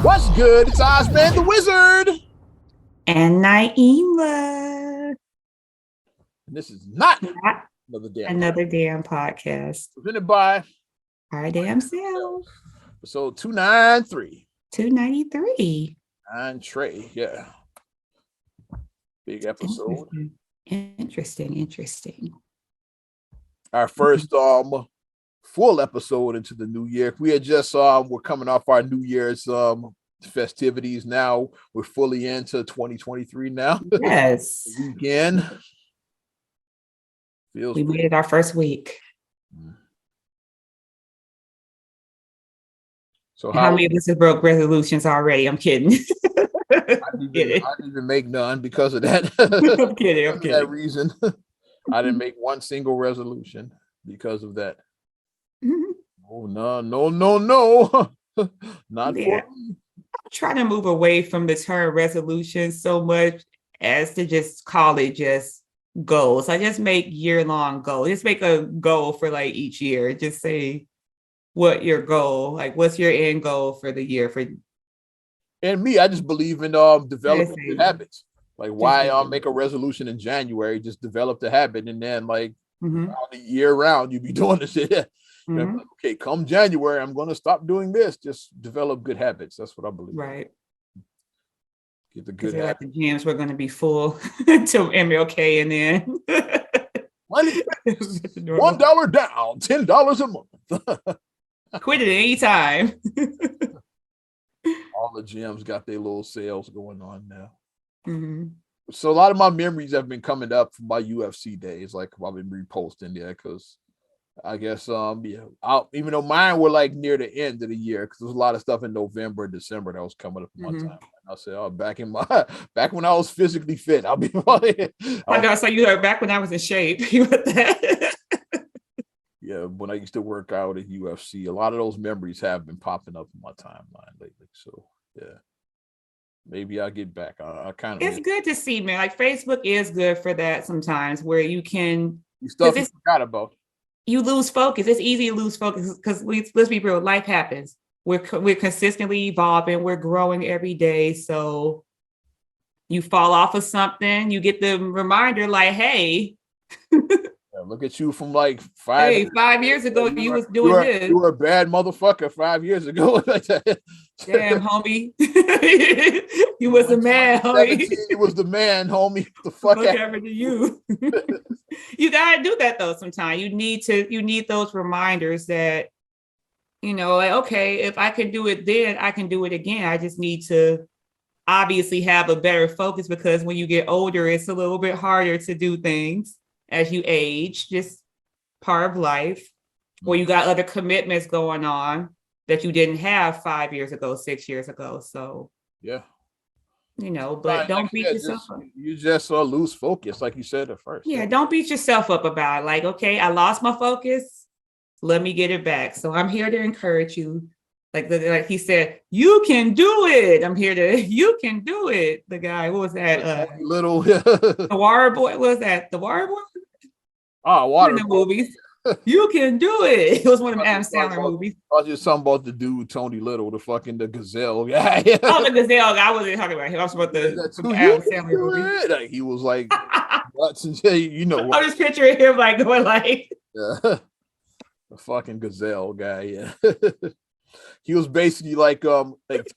What's good? It's Ozman the Wizard. And Naima. And this is not Not another damn another podcast. damn podcast. Presented by Our damn self. episode 293. 293. Entree. Yeah. Big episode. Interesting. Our first full episode into the new year. We had just we're coming off our New Year's festivities. Now we're fully into 2023 now. Yes. Weekend. Feels We made it our first week. So how many of us have broke resolutions already? I'm kidding. I didn't even make none because of that. I'm kidding. That reason. I didn't make one single resolution because of that. Oh no. Not for me. I'm trying to move away from the term resolution so much as to just call it just goals. I just make year-long goals. Just make a goal for like each year. Just say what your goal, like what's your end goal for the year for. And me, I just believe in developing good habits. Like why make a resolution in January, just develop the habit, and then like the year round you be doing this shit. Okay, come January, I'm going to stop doing this. Just develop good habits. That's what I believe. Right. Get the good habits. Like the gyms were going to be full till MLK, and then $1 down, $10 a month. Quit it anytime. All the gyms got their little sales going on now. So a lot of my memories have been coming up from my UFC days. Like I've been reposting there because I guess even though mine were like near the end of the year, because there's a lot of stuff in November and December that was coming up in my time. I said, back when I was physically fit, I'll be like, I know. So you heard back when I was in shape. Yeah, when I used to work out at UFC, a lot of those memories have been popping up in my timeline lately. So yeah, maybe I'll get back. I kind of. It's good to see, man. Like Facebook is good for that sometimes, where you can. Stuff you forgot about. You lose focus. It's easy to lose focus because let's be real. Life happens. We're consistently evolving. We're growing every day. So you fall off of something, you get the reminder like, hey. Look at you from like 5 years ago. You was doing this. You were a bad motherfucker 5 years ago. Damn, homie. You was the man, homie. You was the man, homie. The fuck happened to you? You gotta do that though. Sometimes you need those reminders that, like, okay, if I can do it then, I can do it again. I just need to obviously have a better focus, because when you get older, it's a little bit harder to do things as you age, just part of life, or you got other commitments going on that you didn't have 5 years ago, 6 years ago. So yeah, but don't beat yourself up. You just lose focus, like you said at first. Yeah, don't beat yourself up about it. Like, okay, I lost my focus. Let me get it back. So I'm here to encourage you. Like he said, you can do it. I'm here to, you can do it. The guy, what was that? Little the Water Boy. What was that? The Water Boy? Oh, Water Boy. Movies. You can do it. It was one of the Adam Sandler movies. I was just talking about the dude Tony Little, the gazelle guy. The gazelle guy. I wasn't talking about him. I was about the Adam Sandler movie. Like, he was like, nuts and what? I'm just picturing him like going like, the fucking gazelle guy. Yeah. He was basically like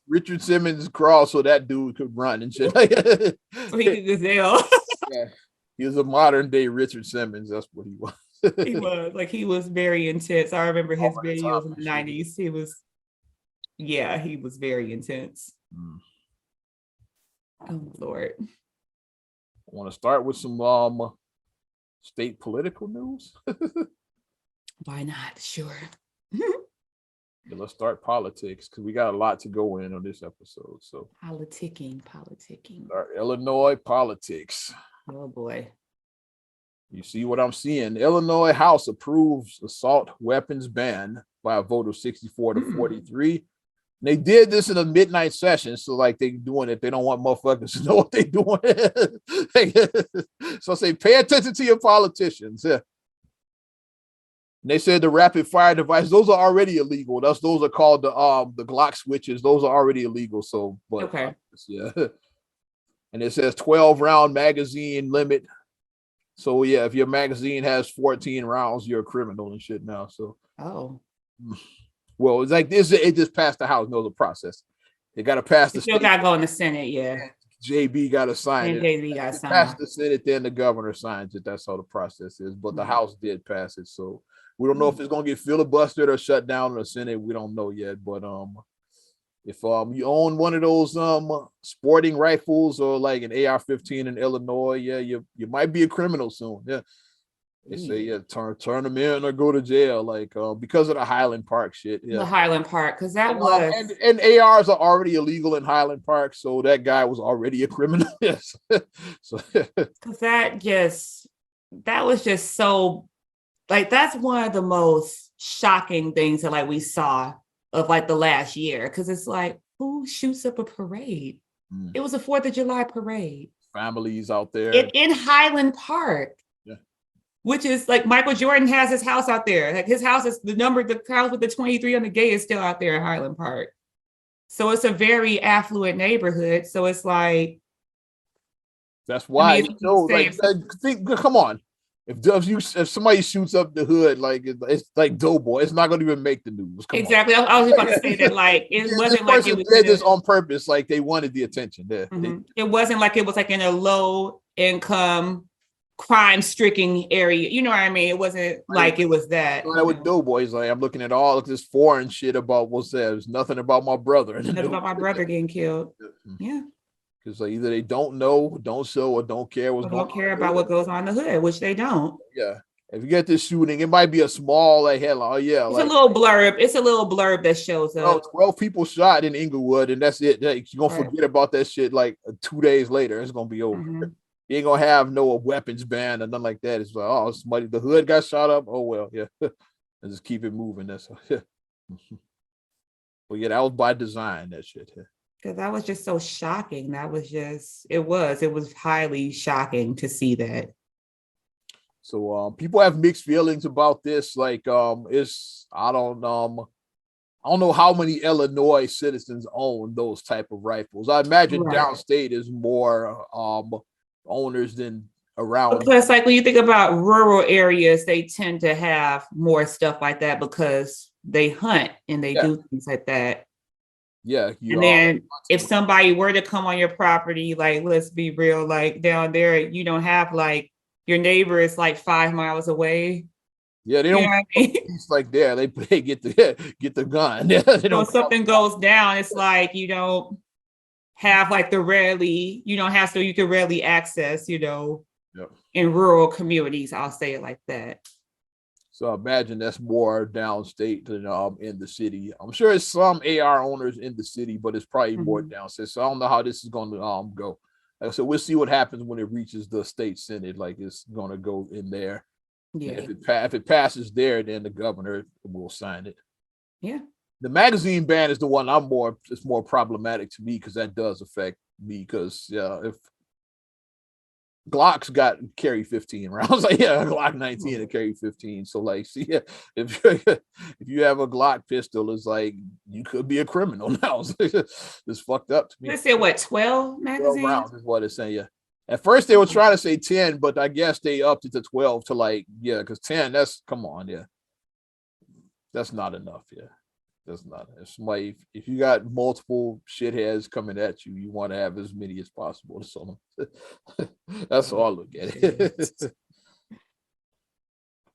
Richard Simmons crawl so that dude could run and shit. So he could gazelle. Yeah. He was a modern day Richard Simmons. That's what he was. He was very intense. I remember his videos in the 90s. He was very intense. Oh Lord. I want to start with some state political news. Why not? Sure. Yeah, let's start politics because we got a lot to go in on this episode. So politicking. Our Illinois politics. Oh boy. You see what I'm seeing? Illinois House approves assault weapons ban by a vote of 64 to 43. And they did this in a midnight session. So like they doing it. They don't want motherfuckers to know what they're doing. So I say, pay attention to your politicians. Yeah. And they said the rapid fire device, those are already illegal. Those are called the Glock switches. Those are already illegal. So, but Okay. yeah. And it says 12 round magazine limit. So yeah, if your magazine has 14 rounds, you're a criminal and shit now. So well, it's like this. It just passed the House. No, the process. They got to pass the. Still got to go in the Senate. Yeah. JB got to sign it. JB got to sign pass the Senate, then the governor signs it. That's how the process is. But the House did pass it, so we don't know if it's gonna get filibustered or shut down in the Senate. We don't know yet. But if you own one of those sporting rifles or like an AR-15 in Illinois, yeah, you might be a criminal soon. Yeah. They say turn them in or go to jail, like because of the Highland Park shit. Yeah, the Highland Park, because that was and ARs are already illegal in Highland Park, so that guy was already a criminal. Yes, so because that was just so like that's one of the most shocking things that like we saw of like the last year, because it's like who shoots up a parade? It was a 4th of July parade. Families out there in Highland Park. Which is like Michael Jordan has his house out there. Like his house is the house with the 23 on the gate is still out there in Highland Park. So it's a very affluent neighborhood. So it's like that's why. Come on. If somebody shoots up the hood, like it's like Doughboy, it's not going to even make the news. Exactly. I was just about to say that. Like it wasn't like it was did this on purpose. Like they wanted the attention. There, it wasn't like it was like in a low income crime-stricken area, you know what I mean? It wasn't like it was that. That with Doughboys, like I'm looking at all of this foreign shit about what's that? There's nothing about my brother. Nothing about my brother getting killed. Yeah, because like either they don't know, don't show, or don't care what's going on. Don't care about what goes on in the hood, which they don't. Yeah, if you get this shooting, it might be a small like headline. Oh yeah, it's like, a little blurb. It's a little blurb that shows up. 12 people shot in Inglewood, and that's it. Like, you're gonna forget about that shit like 2 days later. It's gonna be over. You ain't gonna have no weapons ban or nothing like that. It's like, oh, somebody, the hood got shot up. Oh well, yeah, and just keep it moving. That's yeah. But yeah, that was by design. That shit. Because that was just so shocking. That was just it was highly shocking to see that. So people have mixed feelings about this. Like it's I don't know how many Illinois citizens own those type of rifles. I imagine downstate is more owners than around. Because like when you think about rural areas, they tend to have more stuff like that because they hunt and they do things like that. Yeah. And then if somebody were to come on your property, like let's be real, like down there, you don't have like your neighbor is like 5 miles away. Yeah, they don't it's like there. They get the gun. When something goes down, it's like you don't have like you can rarely access, in rural communities. I'll say it like that. So imagine that's more downstate than in the city. I'm sure it's some AR owners in the city, but it's probably more downstate. So I don't know how this is going to go. Like I said, we'll see what happens when it reaches the state senate. Like it's going to go in there. Yeah. If it passes there, then the governor will sign it. Yeah. The magazine ban is the one it's more problematic to me because that does affect me because if Glocks carry 15 rounds, like Glock 19 to carry 15. So like, see, if you have a Glock pistol, it's like you could be a criminal now. It's fucked up to me. They said what 12 magazines? 12 rounds is what it's saying. Yeah. At first they were trying to say 10, but I guess they upped it to 12 to like because 10 come on, that's not enough. That's not. If you got multiple shitheads coming at you, you want to have as many as possible. So that's all I look at it.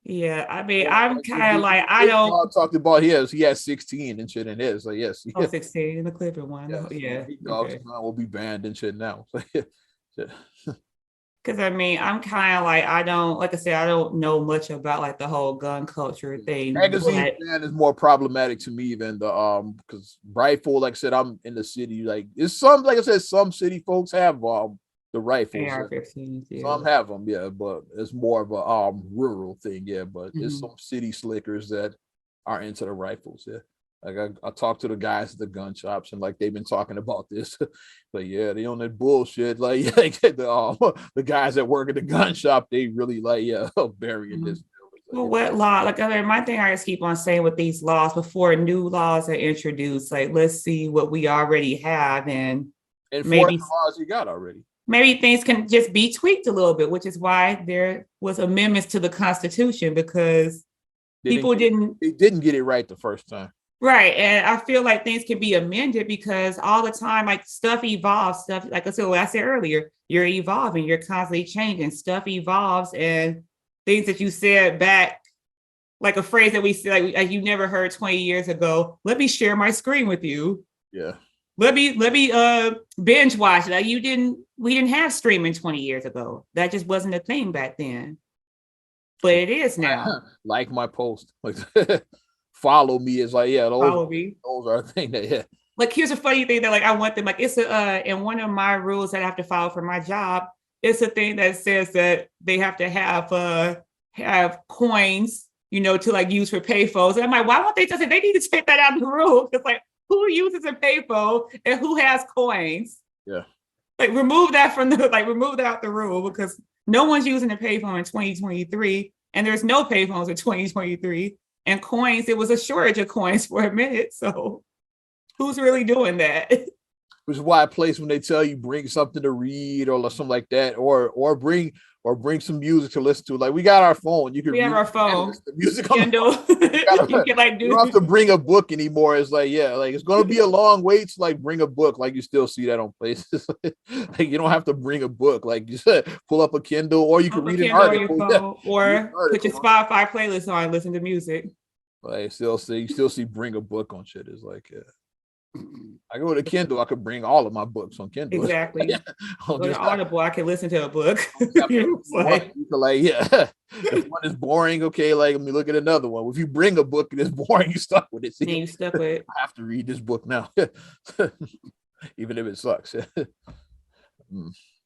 Yeah, I mean, I'm kind of like I talked about his. He has 16 and shit in his. So yes, 16 in the Clipper one. Dogs will be banned and shit now. Because I mean, I'm kind of like I don't know much about like the whole gun culture thing. Magazine ban is more problematic to me than the because rifle. Like I said, I'm in the city. Like it's like I said, some city folks have the rifles. AR-15s, some have them, but it's more of a rural thing, but there's some city slickers that are into the rifles, Like I talked to the guys at the gun shops and like they've been talking about this, but they on that bullshit. Like the guys that work at the gun shop, they really like burying this. Well, what law? Like, I mean, my thing I just keep on saying with these laws, before new laws are introduced, like, let's see what we already have, and enforce maybe the laws you got already. Maybe things can just be tweaked a little bit, which is why there was amendments to the Constitution, because people didn't they didn't get it right the first time. Right. And I feel like things can be amended because all the time, like stuff evolves, stuff like I said, what I said earlier, you're evolving, you're constantly changing, stuff evolves, and things that you said back, like a phrase that we said, like you never heard 20 years ago, let me share my screen with you. Yeah. Let me binge watch. Like we didn't have streaming 20 years ago. That just wasn't a thing back then. But it is now. Like my post. Like follow me is like, yeah, those are a thing that, yeah. Like, here's a funny thing that, like, I want them, like, it's in one of my rules that I have to follow for my job, it's a thing that says that they have to have coins, you know, to like use for payphones. And I'm like, why won't they just say they need to take that out of the rule? Because like, who uses a payphone and who has coins? Yeah. Like, remove that out the rule, because no one's using a payphone in 2023, and there's no payphones in 2023. And coins, there was a shortage of coins for a minute. So who's really doing that? Which is why a place when they tell you bring something to read or something like that, or bring some music to listen to. Like, we got our phone. You can have our phone. The music Kindle. You don't have to bring a book anymore. It's like, yeah, like it's gonna be a long wait to like bring a book. Like, you still see that on places. Like, you don't have to bring a book. Like, you said, pull up a Kindle, or you can read an article. Or put your Spotify playlist on and listen to music. Like, you still see bring a book on shit. It's like, yeah. I go to Kindle, I could bring all of my books on Kindle. Exactly. Go to Audible, I can listen to a book. Like, yeah. If one is boring, okay, like, let me look at another one. If you bring a book and it's boring, you stuck with it. See, you stuck with it. I have to read this book now. Even if it sucks.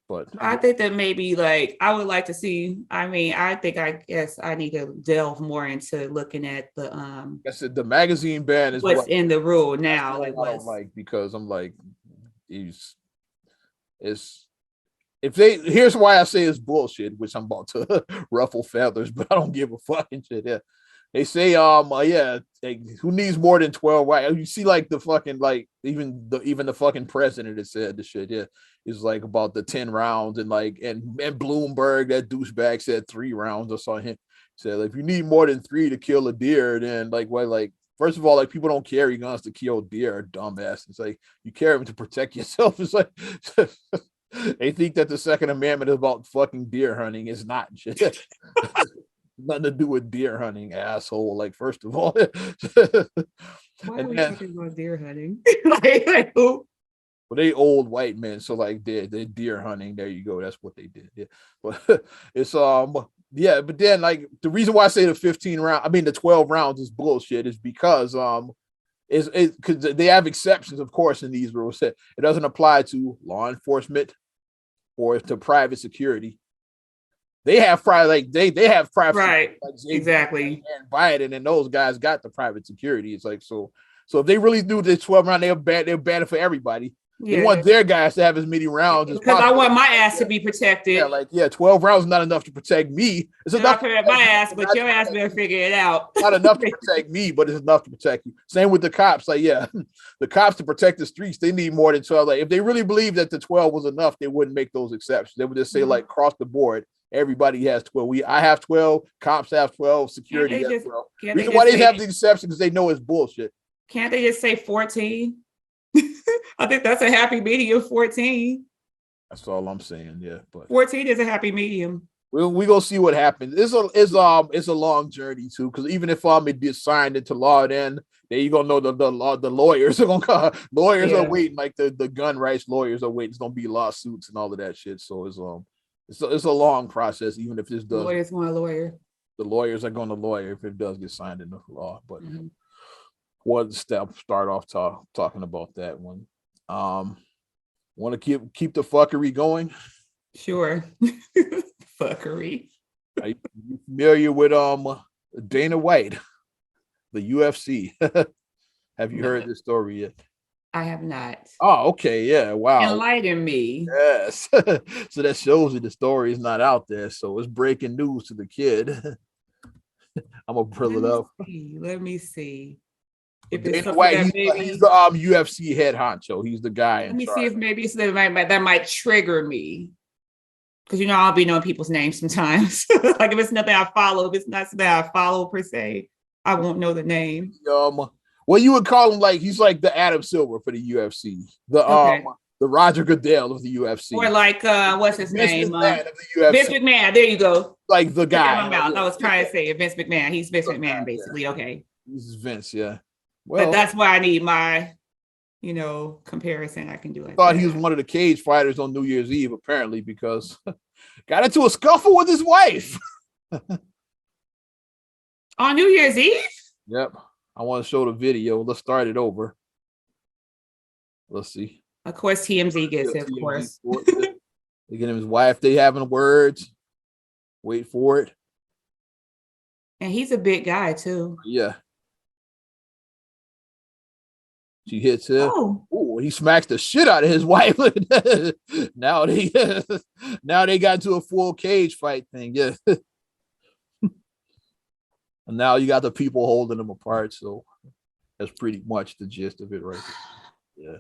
But I think that maybe, like, I would like to see, I guess I need to delve more into looking at the magazine ban is what's in the rule now. Like, I don't like, because I'm like, here's why I say it's bullshit, which I'm about to ruffle feathers, but I don't give a fucking shit. Yeah. They say, who needs more than 12? Right? You see, like, the fucking, like, even the fucking president has said the shit. Yeah, is like about the 10 rounds, and like, and Bloomberg, that douchebag, said 3 rounds. I saw him said, like, if you need more than 3 to kill a deer, then like, well, like, first of all, like, people don't carry guns to kill deer, dumbass. It's like, you carry them to protect yourself. It's like they think that the Second Amendment is about fucking deer hunting. It's not. Nothing to do with deer hunting, asshole. Like, first of all, why are we talking about deer hunting? like who? Well, they old white men, so like they're deer hunting. There you go. That's what they did. Yeah, but it's yeah. But then, like, the reason why I say the 12 rounds is bullshit is because because they have exceptions, of course, in these rules. It doesn't apply to law enforcement or to private security. They have private, they have private, right? Like, exactly. And Biden and those guys got the private security. It's like, so if they really do this 12 round, they're bad it for everybody. Yeah. They want their guys to have as many rounds as possible. Because I want my ass to be protected. Yeah, 12 rounds is not enough to protect me. It's enough to protect my ass, but your ass better figure it out. Not enough to protect me, but it's enough to protect you. Same with the cops. Like, yeah, the cops, to protect the streets, they need more than 12. Like, if they really believe that the 12 was enough, they wouldn't make those exceptions. They would just say, like, across the board, everybody has 12. I have 12. Cops have 12. Security has 12. Reason why they have the exception, because they know it's bullshit. Can't they just say 14? I think that's a happy medium. 14. That's all I'm saying. Yeah, but 14 is a happy medium. We gonna see what happens. It's a long journey too, because even if it be signed into law, then you gonna know the lawyers are gonna come. Lawyers are waiting, like the gun rights lawyers are waiting. It's gonna be lawsuits and all of that shit. So it's a long process. Even if this does, lawyers want a lawyer. The lawyers are going to lawyer if it does get signed into law. But one step, start off talking about that one. Want to keep the fuckery going? Sure. Fuckery. Are you familiar with Dana White, the UFC? Have you heard this story yet? I have not. Oh, okay. Yeah. Wow. Enlighten me. Yes. So that shows you the story is not out there. So it's breaking news to the kid. I'm gonna pull it up. Let me see. If it's Dana White, he's the UFC head honcho. He's the guy. Let me see if maybe it's that might trigger me. Because I'll be knowing people's names sometimes. Like if it's nothing I follow, if it's not something I follow per se, I won't know the name. Well, you would call him like he's like the Adam Silver for the UFC, the Roger Goodell of the UFC, or like what's his name? McMahon of the UFC. Vince McMahon. There you go. Like the guy. I was trying to say Vince McMahon. He's Vince McMahon, basically. Yeah. Okay. He's Vince, yeah. Well, but that's why I need my, comparison. I can do it. I thought he was one of the cage fighters on New Year's Eve, apparently, because got into a scuffle with his wife on New Year's Eve. Yep. I want to show the video. Let's start it over. Let's see. Of course, TMZ gets it, of course. They get him his wife. They having words. Wait for it. And he's a big guy, too. Yeah. She hits him. Oh, he smacks the shit out of his wife. now they got into a full cage fight thing. Yeah. And now you got the people holding them apart. So that's pretty much the gist of it right there. Yeah.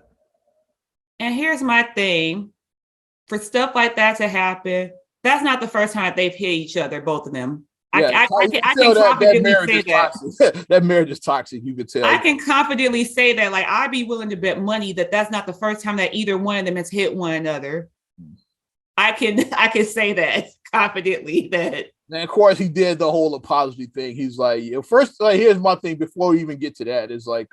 And here's my thing. For stuff like that to happen, that's not the first time they've hit each other, both of them. Yeah, I can confidently say that. That marriage is toxic. You could tell. I can confidently say that. Like, I'd be willing to bet money that that's not the first time that either one of them has hit one another. I can say that confidently. That. And of course, he did the whole apology thing. He's like, first, here's my thing. Before we even get to that, is like,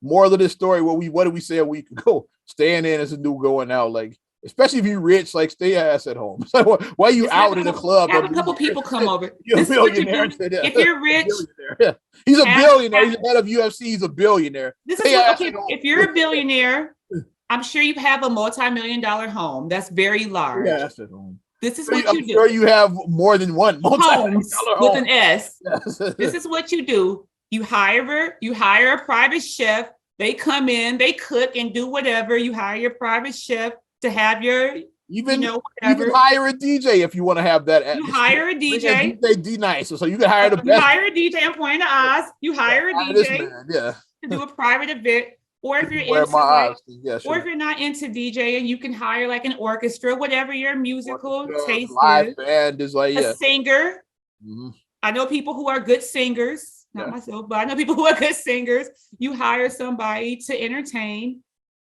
moral of this story. What did we say a week ago? Staying in is a new going out. Like, especially if you're rich, like stay your ass at home. So why are you out in the club? Have a couple people come over. You're a billionaire. If you're rich, yeah. He's a billionaire. He's the head of UFC. He's a billionaire. If you're a billionaire, I'm sure you have a multi-million-dollar home. That's very large. Yeah, that's at home. This is what you do. I'm sure you have more than one homes with an S. Yes. This is what you do. You hire a private chef. They come in, they cook and do whatever. You hire your private chef to have your, you can hire a DJ if you want to have that. You hire a DJ. DJ nice, so you can hire the best. You hire a DJ. I'm pointing to Oz. You hire a DJ to do a private event, or if you're or if you're not into DJing, you can hire like an orchestra, whatever your musical taste live is. Band is like a singer. Mm-hmm. I know people who are good singers. Not myself, but I know people who are good singers. You hire somebody to entertain.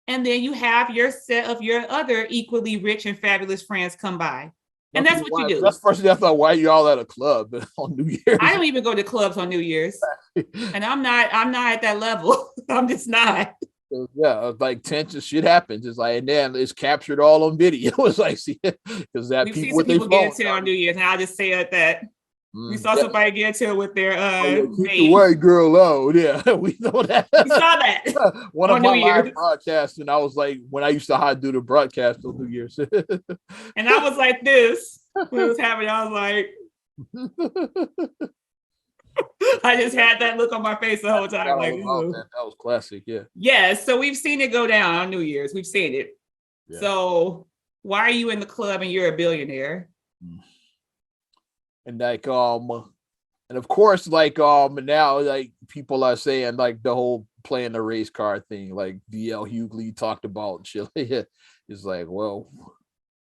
And then you have your set of your other equally rich and fabulous friends come by. And that's what you do. That's the first thing I thought, why are you all at a club on New Year's? I don't even go to clubs on New Year's. And I'm not at that level. I'm just not. Yeah, like tension shit happens. It's like, and then it's captured all on video. It's like, see, because that people get into on New Year's, and I'll just say it that. We saw somebody get into it with their keep the white girl out. Yeah, we know that. We saw that. One of my live broadcasts, and I was like, when I used to do the broadcast on New Year's. And I was like this when it was happening. I was like, I just had that look on my face the whole time. That was classic, yeah. Yes, so we've seen it go down on New Year's. We've seen it. Yeah. So why are you in the club and you're a billionaire? And like and of course now like people are saying like the whole playing the race card thing, like DL Hughley talked about shit. It's like, well,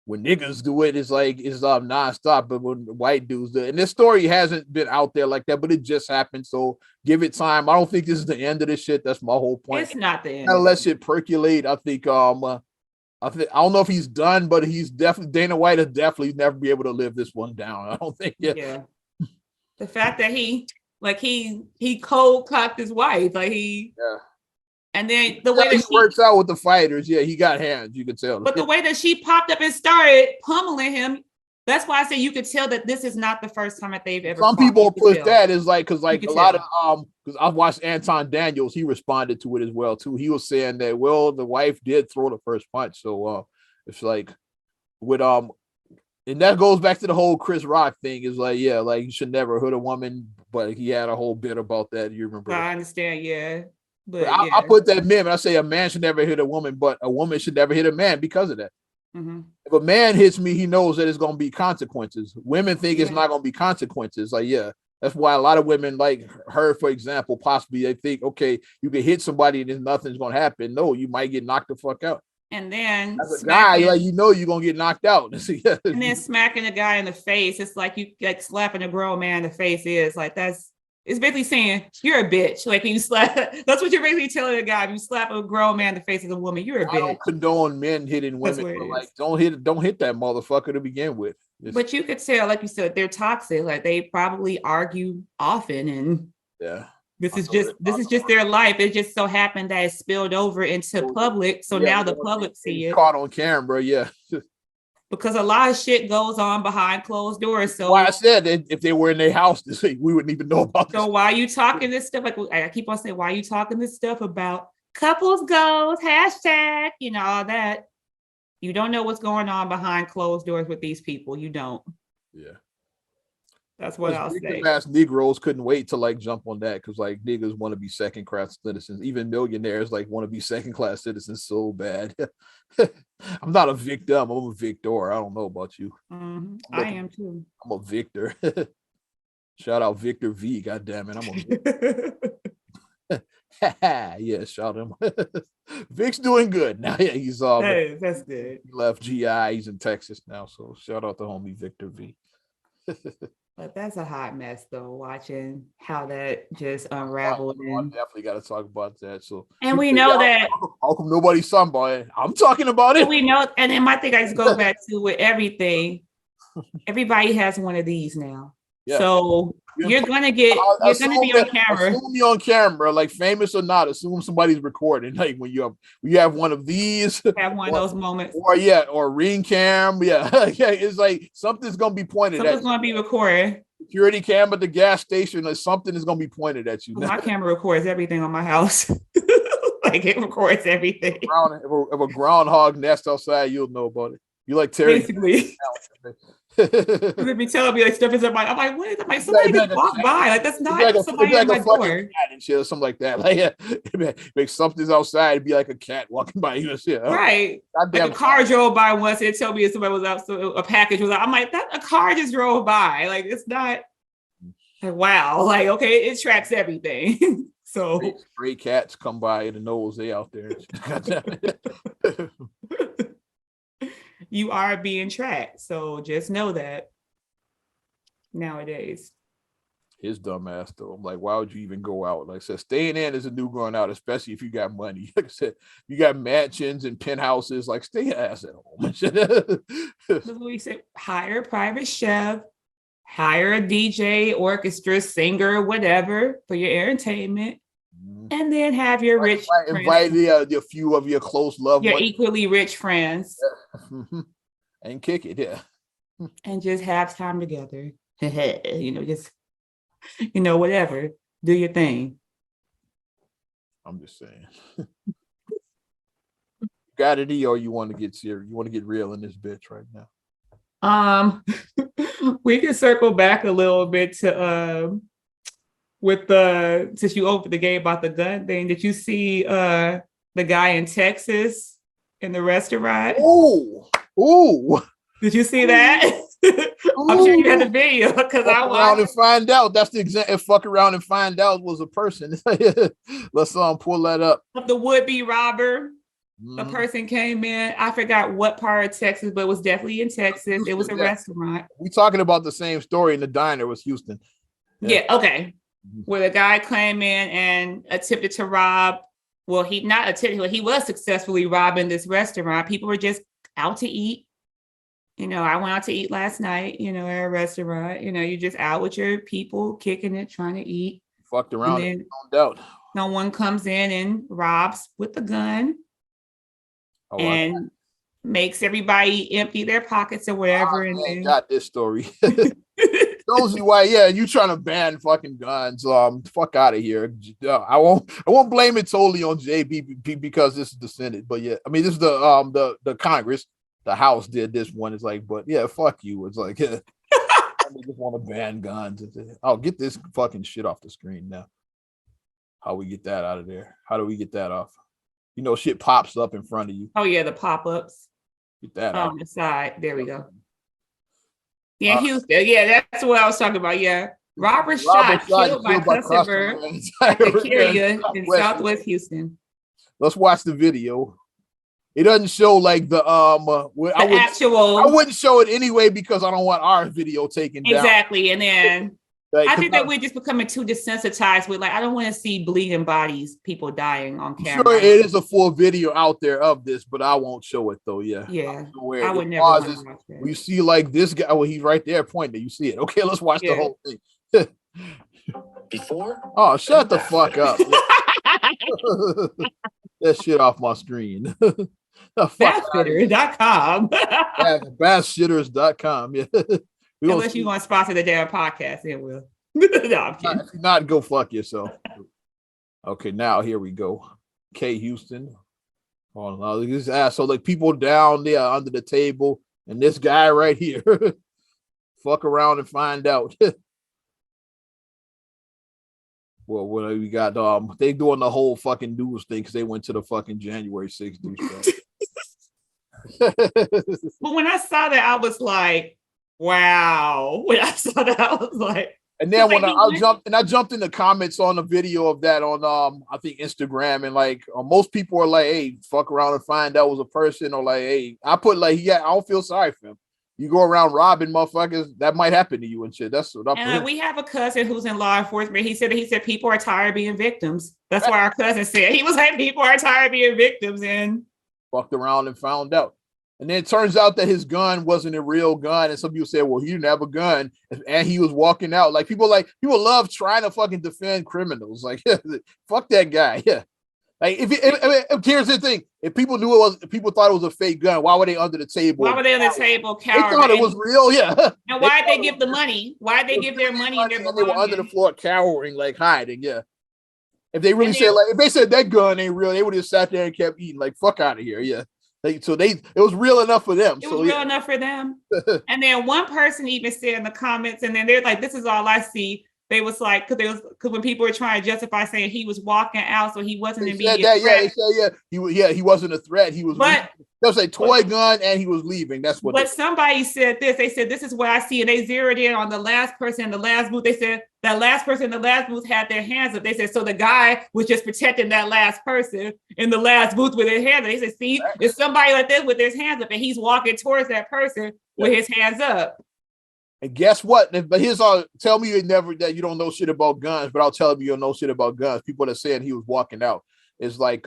when niggas do it, it's like it's nonstop, but when white dudes do it, and this story hasn't been out there like that, but it just happened. So give it time. I don't think this is the end of this shit. That's my whole point. It's not the end. Gotta let shit percolate. I think I don't know if he's done, but he's definitely Dana White will definitely never be able to live this one down. I don't think. Yeah. The fact that he cold cocked his wife, and then the way that he works out with the fighters, he got hands. You could tell. But the way that she popped up and started pummeling him, that's why I say you could tell that this is not the first time that they've ever. Some people push that is like because a lot of because I've watched Anton Daniels, he responded to it as well too. He was saying that the wife did throw the first punch, so it's like with and that goes back to the whole Chris Rock thing. Is like like you should never hit a woman, but he had a whole bit about that. You remember? I understand, yeah. But I put that meme and I say a man should never hit a woman, but a woman should never hit a man because of that. Mm-hmm. If a man hits me, he knows that it's going to be consequences. Women think it's not going to be consequences. Like, That's why a lot of women like her, for example, possibly they think, okay, you can hit somebody and nothing's gonna happen. No, you might get knocked the fuck out. And then as a guy, like you're gonna get knocked out. And then smacking a guy in the face, it's like you like slapping a grown man in the face is like it's basically saying you're a bitch. Like when you slap, that's what you're basically telling a guy. If you slap a grown man in the face as a woman, you're a bitch. I don't condone men hitting women, but like don't hit that motherfucker to begin with. But you could tell, like you said, they're toxic. Like they probably argue often, and this is just their life. It just so happened that it spilled over into public, so now the public see it. Caught on camera, Because a lot of shit goes on behind closed doors. So I said that if they were in their house, we wouldn't even know about. So why are you talking this stuff? Like I keep on saying, why are you talking this stuff about couples goals, hashtag, all that? You don't know what's going on behind closed doors with these people. You don't. Yeah. That's what I'll say. Ass Negroes couldn't wait to like jump on that because like niggas want to be second class citizens. Even millionaires like want to be second class citizens so bad. I'm not a victim. I'm a victor. I don't know about you. Mm-hmm. I am too. I'm a victor. Shout out Victor V. God damn it. I'm a victor. Yeah, shout him. Vic's doing good now. Yeah, he's that's good. He left GI. He's in Texas now. So shout out to homie Victor V. But that's a hot mess, though. Watching how that just unraveled. I definitely got to talk about that. So, and we know that. How come nobody's somebody? I'm talking about it. And we know, and then my thing I just go back to with everything. Everybody has one of these now. Yeah. So you're gonna be on camera. Assume you're on camera, like famous or not. Assume somebody's recording. Like when you have one of these, have one of those moments, or ring cam. Yeah, it's like something's gonna be pointed. Something's gonna be recorded. Security cam at the gas station, or something is gonna be pointed at you. My camera records everything on my house. Like it records everything. If a groundhog nest outside, you'll know about it. You like Terry? Basically. They'd be telling me like stuff is in my. I'm like, what is it? Like somebody just walked by. Like that's not somebody at my door. And shit or something like that. Like something's outside. It'd be like a cat walking by you and shit. Right. Like a car drove by once. It told me somebody was out. So a package was out. I'm like, that a car just drove by. Like it's not. Like wow. Like okay, it tracks everything. So stray cats come by and knows they out there. You are being tracked, so just know that nowadays. His dumb ass though. I'm like, why would you even go out? Like I said, staying in is a new going out, especially if you got money. Like I said, you got mansions and penthouses. Like stay your ass at home. That's what we said. Hire a private chef, hire a DJ, orchestra, singer, whatever for your entertainment. And then have your rich invite the few of your close loved ones. Your equally rich friends. And kick it, yeah. And just have time together. Just whatever. Do your thing. I'm just saying. Got it, or you want to get serious? You want to get real in this bitch right now? We can circle back a little bit to since you opened the game about the gun thing, did you see the guy in Texas in the restaurant? Ooh. Did you see that? I'm sure you had the video because I around and find out. That's the example. Fuck around and find out was a person. Let's pull that up. Of the would-be robber. The person came in. I forgot what part of Texas, but it was definitely in Texas. It was a restaurant. We talking about the same story in the diner was Houston. Yeah okay. Where the guy came in and attempted to rob. Well, he was successfully robbing this restaurant. People were just out to eat. I went out to eat last night, at a restaurant. You just out with your people, kicking it, trying to eat. Fucked around, no doubt. No one comes in and robs with a gun and makes everybody empty their pockets or whatever. And then got this story. Shows you why, you trying to ban fucking guns. Fuck out of here. I won't blame it totally on JB because this is the Senate, but yeah, I mean this is the Congress, the House did this one. It's like, but yeah, fuck you. It's like, I just want to ban guns. I'll get this fucking shit off the screen now. How we get that out of there? How do we get that off? Shit pops up in front of you. Oh yeah, the pop-ups. Get that on the side. There we go. Yeah, Houston. Yeah, that's what I was talking about. Yeah. Robber shot, killed by customer at the carrier in Southwest Houston. Let's watch the video. It doesn't show like the I wouldn't show it anyway because I don't want our video taken down. Exactly. And then like, I think that we're just becoming too desensitized with like I don't want to see bleeding bodies, people dying on camera. Sure, it is a full video out there of this, but I won't show it though. Yeah. I would never watch it. You see like this guy, well, he's right there pointing. You see it. Okay, let's watch the whole thing. Before? Oh, shut the fuck up. That shit off my screen. Basshitters.com. Basshitters.com. Yeah. Unless you want to sponsor the damn podcast, it will. No, I'm kidding. If not, go fuck yourself. Okay, now here we go. K Houston. Oh no, this asshole, like people down there under the table, and this guy right here. Fuck around and find out. Well, what we got? They doing the whole fucking news thing because they went to the fucking January 6th news. But when I saw that, I was like, wow. When I saw that, I was like, and then when I jumped in the comments on the video of that on I think Instagram, and like most people are like, hey, fuck around and find out it was a person, or like, hey, I put like, yeah, I don't feel sorry for him. You go around robbing motherfuckers, that might happen to you and shit. That's what I put. And we have a cousin who's in law enforcement. He said people are tired of being victims. That's what our cousin said. He was like, people are tired of being victims, and fucked around and found out. And then it turns out that his gun wasn't a real gun. And some people said, well, he didn't have a gun. And he was walking out. Like people love trying to fucking defend criminals. Like, fuck that guy. Yeah. Like if here's the thing. If people thought it was a fake gun, why were they under the table? Why were they on the table cowering? They thought it was real, yeah. And why'd they give the money? Why'd they give their money? They were under the floor cowering, like hiding, yeah. If they really said, like, if they said that gun ain't real, they would have sat there and kept eating, like, fuck out of here, yeah. Like, so it was real enough for them. It was real enough for them. And then one person even said in the comments, and then they're like, this is all I see. They was like, because when people were trying to justify saying he was walking out, so he wasn't an immediate threat. He wasn't a threat. He was. That was a toy gun, and he was leaving. That's what. But somebody said this. They said this is what I see, and they zeroed in on the last person in the last booth. They said that last person in the last booth had their hands up. They said so the guy was just protecting that last person in the last booth with his hands up. They said, see, it's somebody like this with his hands up, and he's walking towards that person with his hands up. And guess what? But here's all. Tell me that you don't know shit about guns, but I'll tell you don't know shit about guns. People that saying he was walking out. It's like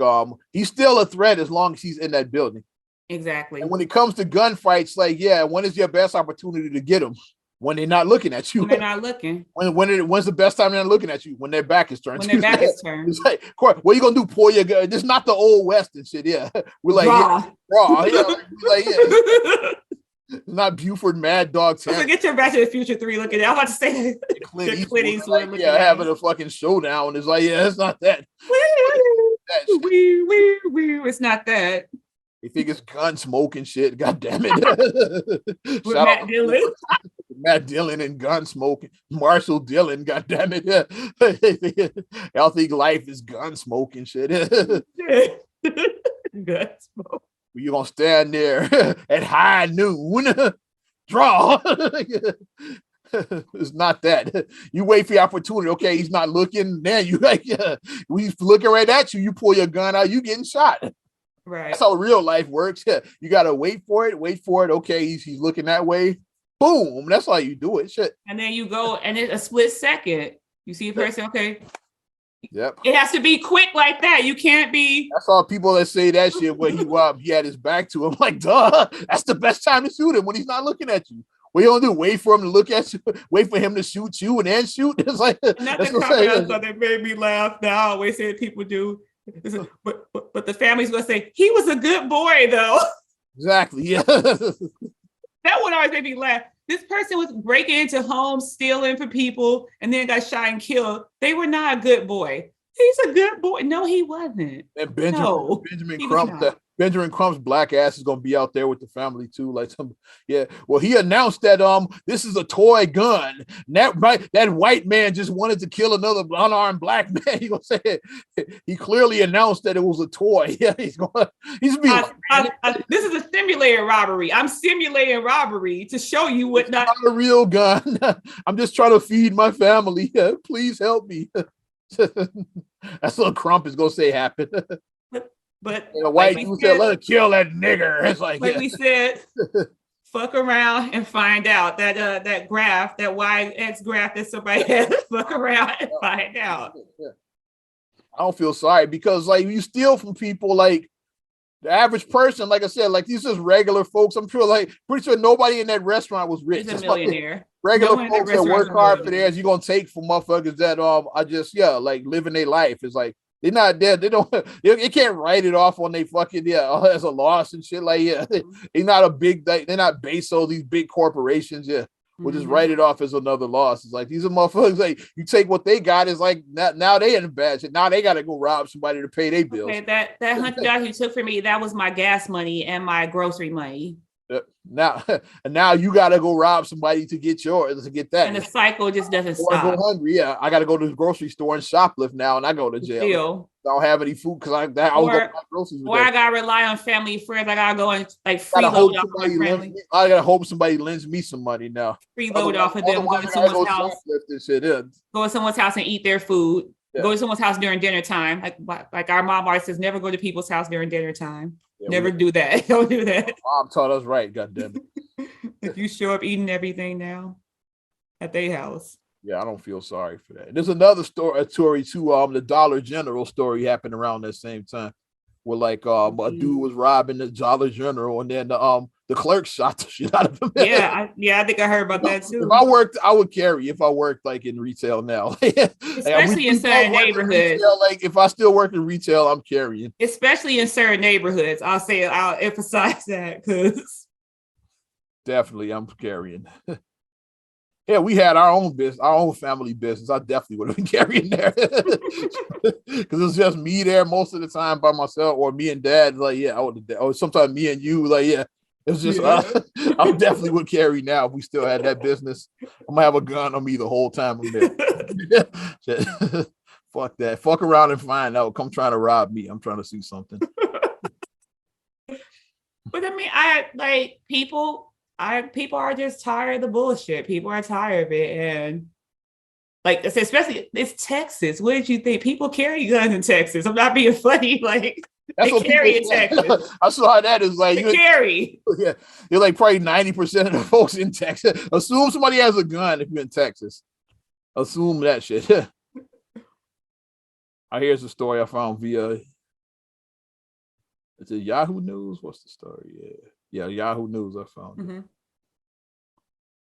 he's still a threat as long as he's in that building. Exactly. And when it comes to gunfights, like, yeah, when is your best opportunity to get them? When they're not looking at you. When they're not looking. When's the best time they're not looking at you? When their back is turned. When their back is turned. It's like, what are you gonna do? Pull your gun? This is not the old West and shit. Yeah, we're like raw. Yeah, like, yeah. Not Buford Mad Dog. So get your Back to the Future 3 looking at. I'm about to say Clint Eastwood, like, having a fucking showdown. It's like, yeah, it's not that. It's not that. You think it's gun smoking shit? God damn it! With Matt Dillon. Matt Dillon and gun smoking. Marshall Dillon. God damn it! Yeah. Y'all think life is gun smoking shit? Gun smoke. You're gonna stand there at high noon, draw. It's not that. You wait for your opportunity. Okay, he's not looking. Then you like, he's looking right at you. You pull your gun out, you getting shot. Right. That's how real life works. You gotta wait for it. Okay, he's looking that way. Boom. That's how you do it. Shit. And then you go, and in a split second, you see a person. Okay. Yep. It has to be quick like that. You can't be. That's all people that say that shit when he had his back to him. Like, duh, that's the best time to shoot him when he's not looking at you. What you gonna do? Wait for him to look at you, wait for him to shoot you and then shoot. It's like nothing coming else, but they made me laugh. Now I always say that people do. But the family's gonna say he was a good boy though. Exactly. Yeah. That one always made me laugh. This person was breaking into homes, stealing from people, and then got shot and killed. They were not a good boy. He's a good boy. No, he wasn't. And Benjamin Crump's black ass is gonna be out there with the family too. Like well, he announced that this is a toy gun. That white man just wanted to kill another unarmed black man. He gonna say it. He clearly announced that it was a toy. Yeah, he's be this is a stimulus simulating robbery. I'm simulating robbery to show you what it's not a real gun. I'm just trying to feed my family. Please help me. That's what Crump is gonna say happened. But white people said, "Let her kill that nigger." It's like we said, fuck around and find out that graph, that YX graph that somebody had. Fuck around and find out. I don't feel sorry because like you steal from people like the average person, like I said, like these just regular folks. I'm sure, like pretty sure nobody in that restaurant was rich. He's a millionaire. Like, regular folks that work hard for theirs, you're gonna take from motherfuckers that I just like living their life. It's like they're not dead. They don't. They can't write it off on they fucking as a loss and shit. Like they're not a big. They're not Bezos. These big corporations. We'll just write it off as another loss. It's like these are motherfuckers. Like you take what they got is like now they in bad shit. Now they got to go rob somebody to pay their bills. Okay, that $100 you took from me, that was my gas money and my grocery money. Now you got to go rob somebody to get yours to get that. And the cycle just doesn't stop. I go hungry. Yeah, I got to go to the grocery store and shoplift now, and I go to jail. I don't have any food because I was going to buy groceries. Or I gotta rely on family friends. I gotta go and like freeload off my family. I gotta hope somebody lends me some money now. Freeload off of them. Go to someone's house. Go to someone's house and eat their food. Yeah. Go to someone's house during dinner time. Like our mom always says, never go to people's house during dinner time. Yeah, never do that. Don't do that. Mom taught us right. Goddamn it. If you show up eating everything now at their house. Yeah, I don't feel sorry for that. There's another story too. The Dollar General story happened around that same time, where like a dude was robbing the Dollar General, and then the clerk shot the shit out of him. I think I heard about that too. If I worked, I would carry. If I worked like in retail now, especially in certain neighborhoods. Like if I still work in retail, I'm carrying. Especially in certain neighborhoods, I'll emphasize that because definitely I'm carrying. Yeah, we had our own business, our own family business. I definitely would have been carrying there because it's just me there most of the time by myself, or me and Dad. Like, I would. Or sometimes me and you. Like, it was just. I definitely would carry now if we still had that business. I'm gonna have a gun on me the whole time I'm there. Fuck that. Fuck around and find out. Come trying to rob me. I'm trying to see something. But I mean, people are just tired of the bullshit. People are tired of it. And like, especially it's Texas. What did you think? People carry guns in Texas. I'm not being funny. Like that's they carry in Texas. I saw that is like you carry. Yeah. You're like probably 90% of the folks in Texas. Assume somebody has a gun if you're in Texas. Assume that shit. Here's a story I found via is it Yahoo News? What's the story? Yeah, Yahoo News. I found it. And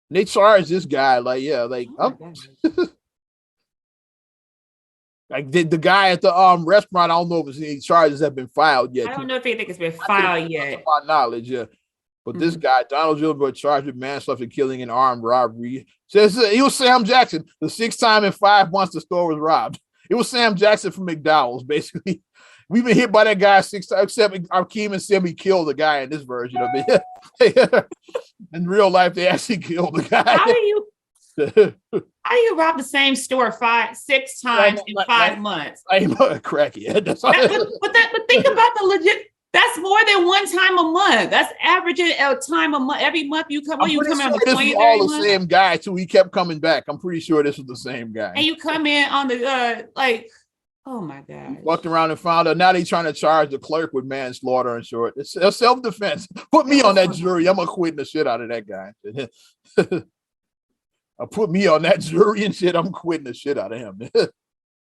they charged this guy like the guy at the restaurant. I don't know if any charges have been filed yet. I don't know if anything has been filed yet. My knowledge, but this guy Donald Gilbert charged with manslaughter, killing, and armed robbery. Says he was Sam Jackson. The 6th time in 5 months the store was robbed. It was Sam Jackson from McDonald's, basically. We've been hit by that guy 6 times, except Akeem and Simi killed the guy in this version of it. In real life, they actually killed the guy. How do you rob the same store 6 times in 5 months? I'm a crackhead. But think about the legit. That's more than 1 time a month. That's averaging a time a month. Every month you come on the 20th. This was all the same guy too. He kept coming back. I'm pretty sure this was the same guy. And you come in on the oh my God. Walked around and found out. Now they trying to charge the clerk with manslaughter and short. It's self-defense. Put me on that jury. I'm quitting the shit out of that guy. Put me on that jury and shit. I'm quitting the shit out of him.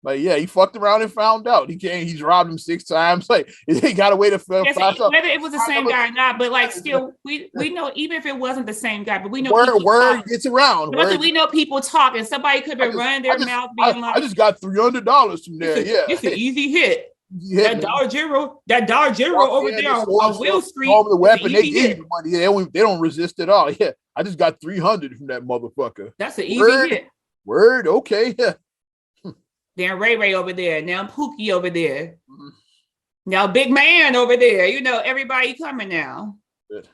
Like, he fucked around and found out. He's robbed him 6 times. Like, he got away to whether it was the same guy or not, but like still, we know even if it wasn't the same guy, but we know word gets around. We know people talk, and somebody could have been running their mouth being like, I just got $300 from there. It's an easy hit. That Dollar General over there on Will Street. Over the weapon, they give you money. They don't resist at all. Yeah, I just got $300 from that motherfucker. That's an easy hit. Word, okay. Then Ray over there. Now Pookie over there. Now Big Man over there. Everybody coming now. Good.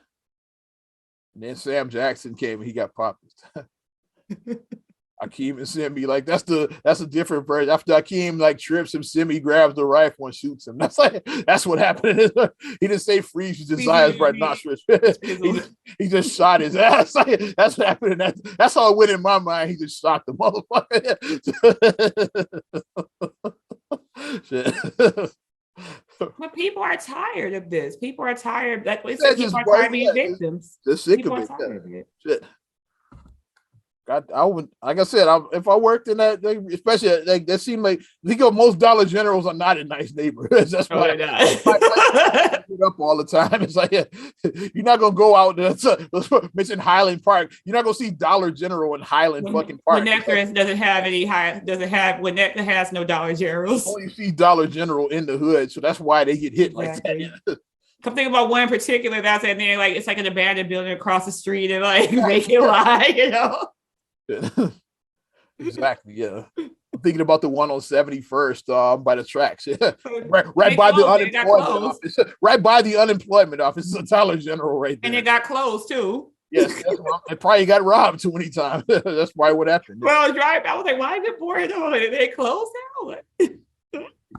And then Sam Jackson came and he got popped. Akeem and Simi, like that's a different version. After Akeem like trips him, Simi grabs the rifle and shoots him. That's what happened. He didn't say freeze his desires rhinoceros. he just shot his ass. That's what happened. That's how it went in my mind. He just shot the motherfucker. Shit. But people are tired of this. People are tired. Like we said, people are tired of being victims. They're sick of it. Shit. I would, like I said, if I worked in that, especially like that seemed like most Dollar Generals are not in nice neighborhoods. That's why I up all the time. It's like you're not gonna go out there to mention Highland Park. You're not gonna see Dollar General in Highland fucking Park. Winnetka doesn't have any Winnetka has no Dollar Generals. You only see Dollar General in the hood, so that's why they get hit like that. Come think about one in particular that's in there, like it's like an abandoned building across the street and like make it lie, you know. Exactly. Yeah, I'm thinking about the one on 71st by the tracks. Yeah, right by the unemployment office. Right by the unemployment office is a Dollar General right there, and it got closed too. Yes, it probably got robbed too many times. That's probably what happened. Well, I was like, why is it boring though? They closed now.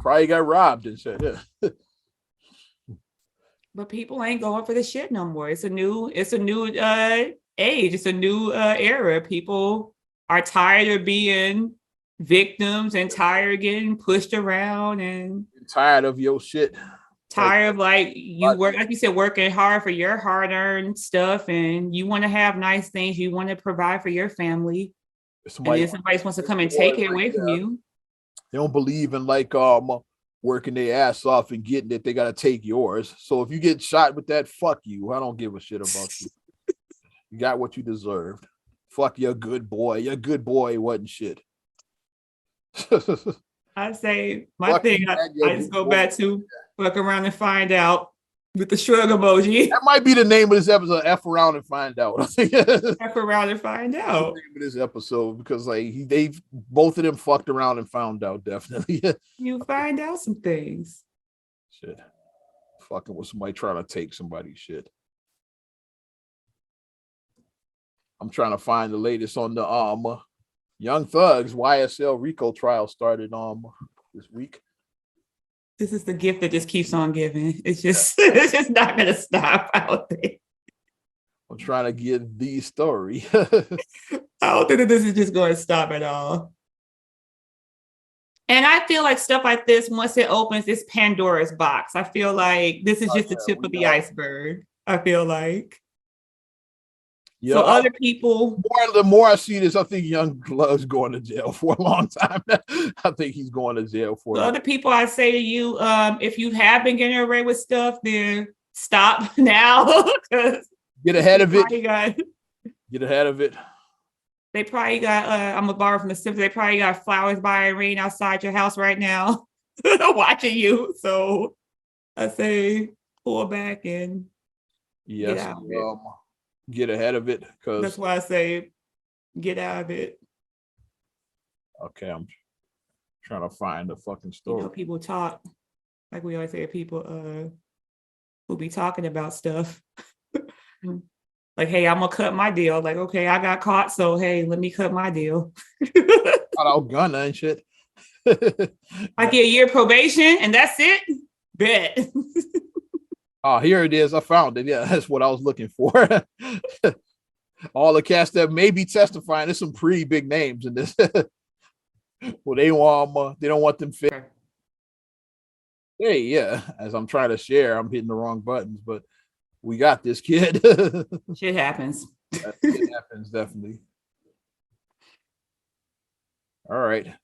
Probably got robbed and shit. Yeah. But people ain't going for the shit no more. It's a new age. It's a new era. People are tired of being victims and tired of getting pushed around and tired of your shit. Tired of like you said, working hard for your hard-earned stuff, and you want to have nice things. You want to provide for your family, and then somebody wants to come and take it away from you. They don't believe in like working their ass off and getting it. They got to take yours. So if you get shot with that, fuck you. I don't give a shit about you. You got what you deserved. Fuck your good boy. Your good boy wasn't shit. I say my thing. I just go back to fuck around and find out with the shrug emoji. That might be the name of this episode. F around and find out. F around and find out. The name of this episode because like they both of them fucked around and found out. Definitely. You find out some things. Shit. Fucking with somebody trying to take somebody's shit. I'm trying to find the latest on the Young Thug's YSL RICO trial started this week. This is the gift that just keeps on giving. It's just it's just not gonna stop out there. I'm trying to get the story. I don't think that this is just going to stop at all. And I feel like stuff like this, once it opens, it's Pandora's box. I feel like this is just the tip of the iceberg. I feel like. Yeah, so other people. The more I see this, I think Young Thug's going to jail for a long time. I think he's going to jail for. So other people, I say to you, if you have been getting away with stuff, then stop now. Get ahead of it. Get ahead of it. They probably got. I'm gonna borrow from the Simpsons. They probably got flowers by Irene outside your house right now, watching you. So I say pull back and yes. Get ahead of it because that's why I say get out of it. Okay, I'm trying to find the fucking story. You know, people talk like we always say. People who be talking about stuff like, "Hey, I'm gonna cut my deal." Like, okay, I got caught, so hey, let me cut my deal. Out gunner and shit. I get a year probation and that's it. Bet. Oh, here it is. I found it. Yeah, that's what I was looking for. All the cast that may be testifying. There's some pretty big names in this. Well, they don't want them fit. Hey, yeah. As I'm trying to share, I'm hitting the wrong buttons, but we got this, kid. Shit happens. It happens, definitely. All right.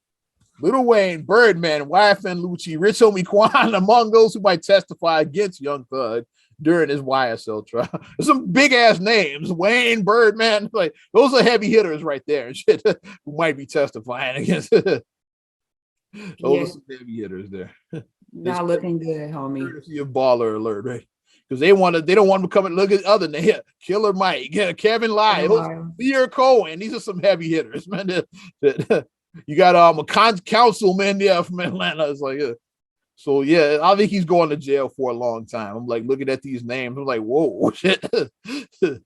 Lil Wayne, Birdman, YFN Lucci, Rich Homie Quan, among those who might testify against Young Thug during his YSL trial. There's some big ass names. Wayne, Birdman, like those are heavy hitters right there and shit who might be testifying against. Those are some heavy hitters there. Not looking good, homie. Courtesy of Baller Alert, right? Because they don't want to come and look at other names. Killer Mike, Kevin Lyle, Leo Cohen. These are some heavy hitters, man. You got a councilman from Atlanta. It's like, so yeah, I think he's going to jail for a long time. I'm like looking at these names. I'm like, whoa, shit. You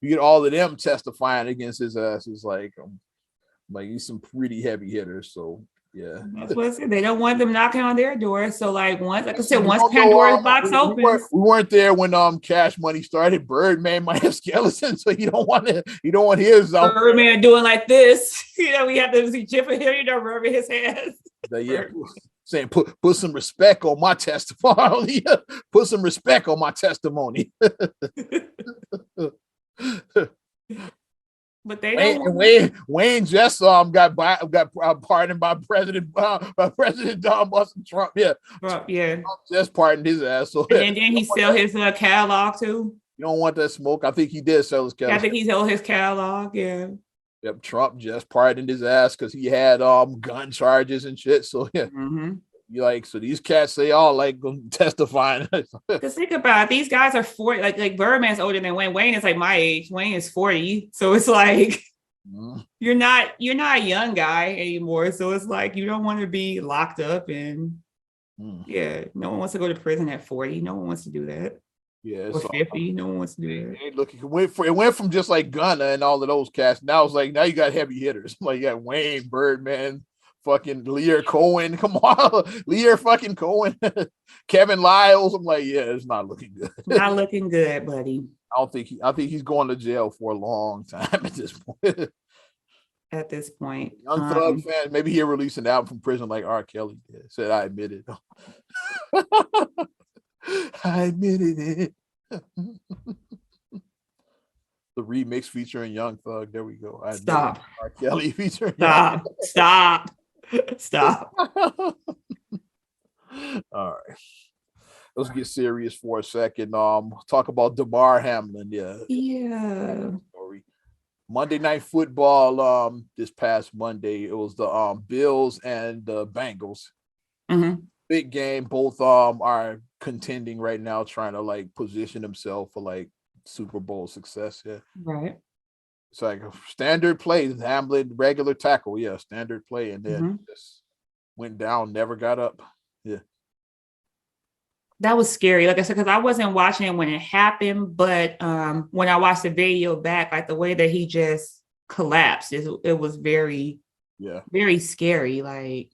get all of them testifying against his ass. It's like, Like he's some pretty heavy hitters. So yeah. That's what I said. They don't want them knocking on their door. So like like I said, We once don't know, Pandora's box opens. we weren't there when Cash Money started. Birdman might have skeletons, so you don't want his out. Birdman doing like this. We have to see Chip here, rubbing his hands. Yeah, saying put some respect on my testimony. Put some respect on my testimony. But they Wayne just got pardoned by President Trump. Yeah, Trump just pardoned his ass. So and then he sell his catalog too. You don't want that smoke. I think he did sell his catalog. I think he sold his catalog. Yeah. Yep, Trump just pardoned his ass because he had gun charges and shit. So yeah. Mm-hmm. So these cats, they all like testifying. Because think about it, these guys are 40, like Birdman's older than Wayne. Wayne is like my age. Wayne is 40. So it's like you're not a young guy anymore. So it's like you don't want to be locked up and no one wants to go to prison at 40. No one wants to do that. Yeah, or 50. No one wants to do that. Look, it went from just like Gunna and all of those cats. Now it's like now you got heavy hitters. Like you got Wayne, Birdman, fucking Lear Cohen. Come on, Lear fucking Cohen, Kevin Lyles. I'm like, yeah, it's not looking good. Not looking good, buddy. I think he's going to jail for a long time at this point. At this point, Young Thug fans, maybe he'll release an album from prison like R. Kelly did. Said I admitted. I admitted it. The remix featuring Young Thug. There we go. Stop. R. Kelly featuring. Stop. All right. Let's get serious for a second. Talk about Damar Hamlin. Yeah. Monday Night Football. This past Monday, it was the Bills and the Bengals. Mm-hmm. Big game. Both are contending right now, trying to like position themselves for like Super Bowl success. Yeah. Right. It's like a standard play. Hamlin, regular tackle. Yeah, standard play, and then just went down, never got up. Yeah. That was scary. Like I said, because I wasn't watching it when it happened, but when I watched the video back, like the way that he just collapsed, it was very, very scary. Like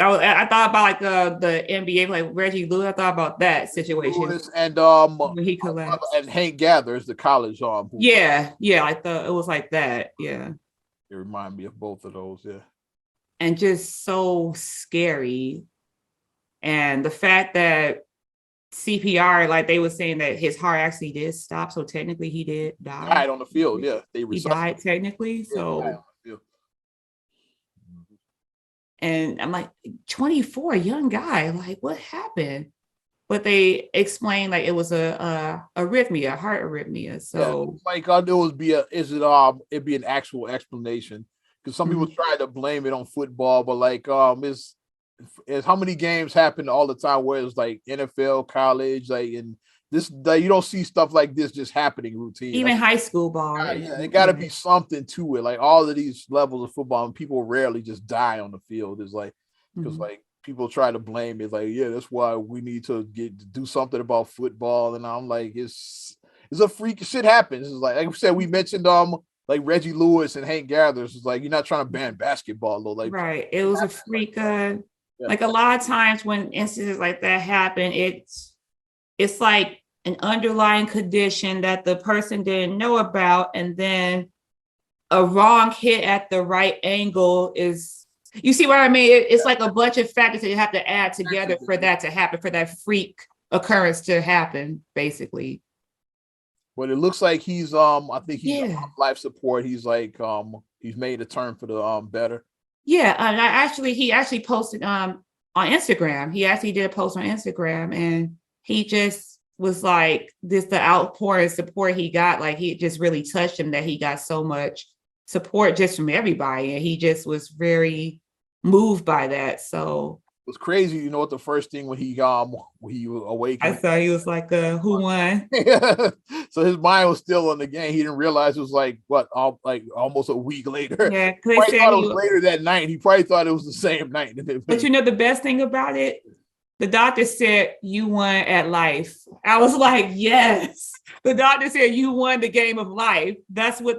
I thought about like the NBA, like Reggie Lewis. I thought about that situation. Lewis and when he collapsed, and Hank Gathers, the college yeah, I thought it was like that. Yeah, it reminded me of both of those. Yeah, and just so scary. And the fact that CPR, like they were saying that his heart actually did stop, so technically he did die. Died on the field, yeah. He died technically, so. And I'm like, 24, young guy, like what happened? But they explained like it was a arrhythmia, heart arrhythmia. So like it'd be an actual explanation because some people try to blame it on football, but like is how many games happen all the time where it's like NFL, college, like in this, you don't see stuff like this just happening routine. Even like, high school ball. Yeah, it got to be something to it. Like all of these levels of football, and people rarely just die on the field. It's like because like people try to blame it, like that's why we need to do something about football. And I'm like, it's a freak. Shit happens. It's like I said, we mentioned like Reggie Lewis and Hank Gathers. It's like you're not trying to ban basketball though. Like right, it was a freak. Like a lot of times when instances like that happen, it's like an underlying condition that the person didn't know about, and then a wrong hit at the right angle is, you see what I mean? It's like a bunch of factors that you have to add together for that to happen, for that freak occurrence to happen, basically. But it looks like he's I think he's on life support. He's like he's made a turn for the better. Yeah, and he actually posted on Instagram. He actually did a post on Instagram, and he just was like, the outpouring support he got, like he just really touched him that he got so much support just from everybody, and he just was very moved by that. So it was crazy. You know what? The first thing when he awakened, I saw he was like, "Who won?" So his mind was still on the game. He didn't realize it was like almost a week later. Yeah, he probably thought it was later that night. He probably thought it was the same night. But you know the best thing about it, the doctor said you won at life. I was like, yes. The doctor said you won the game of life. That's what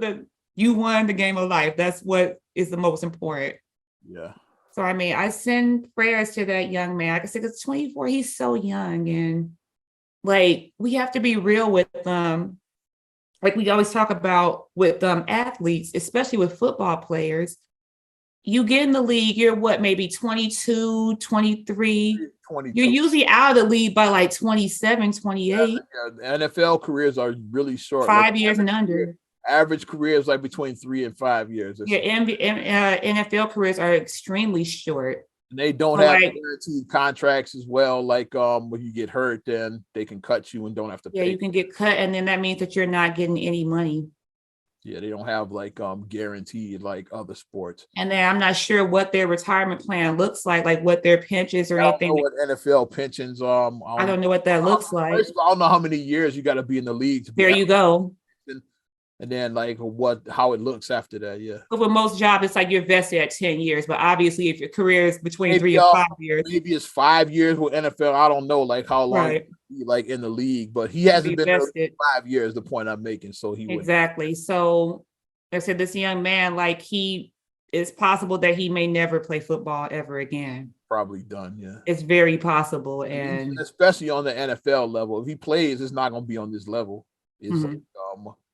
You won the game of life. That's what is the most important. Yeah. So I mean, I send prayers to that young man. Like I said, because 24, he's so young, and like we have to be real with them. Like we always talk about with athletes, especially with football players. You get in the league, you're what, maybe 22, 23. 22. You're usually out of the league by like 27, 28. Yeah, the NFL careers are really short. 5 years and under. Average career is like between 3 and 5 years. Your NFL careers are extremely short. And they don't have guaranteed contracts as well. Like when you get hurt, then they can cut you and don't have to pay. Yeah, you can get cut, and then that means that you're not getting any money. Yeah, they don't have like guaranteed like other sports. And then I'm not sure what their retirement plan looks like what their pensions or anything. I don't know what NFL pensions I don't know what that looks like. First of all, I don't know how many years you got to be in the league. There you go. And then like how it looks after that, yeah. But with most jobs, it's like you're vested at 10 years. But obviously, if your career is between 3 and 5 years, maybe it's 5 years with NFL. I don't know, like how long he like in the league, but he hasn't been there 5 years. The point I'm making, so he exactly. So I said, this young man, like it's possible that he may never play football ever again. Probably done, yeah. It's very possible, and especially on the NFL level, if he plays, it's not going to be on this level. It's like,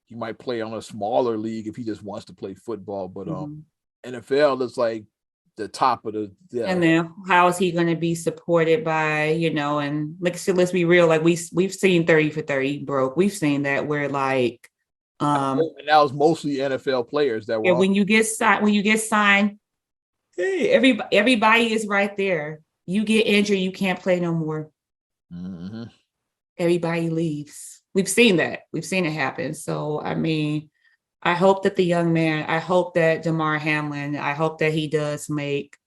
he might play on a smaller league if he just wants to play football, but NFL is like the top of the. Yeah. And then how is he going to be supported by, and like, so let's be real, like we've seen 30 for 30 broke. We've seen that where like, and that was mostly NFL players that were. And when you get signed, hey, everybody is right there. You get injured, you can't play no more. Mm-hmm. Everybody leaves. We've seen that. We've seen it happen. So, I mean, I hope that the young man, I hope that Damar Hamlin, I hope that he does make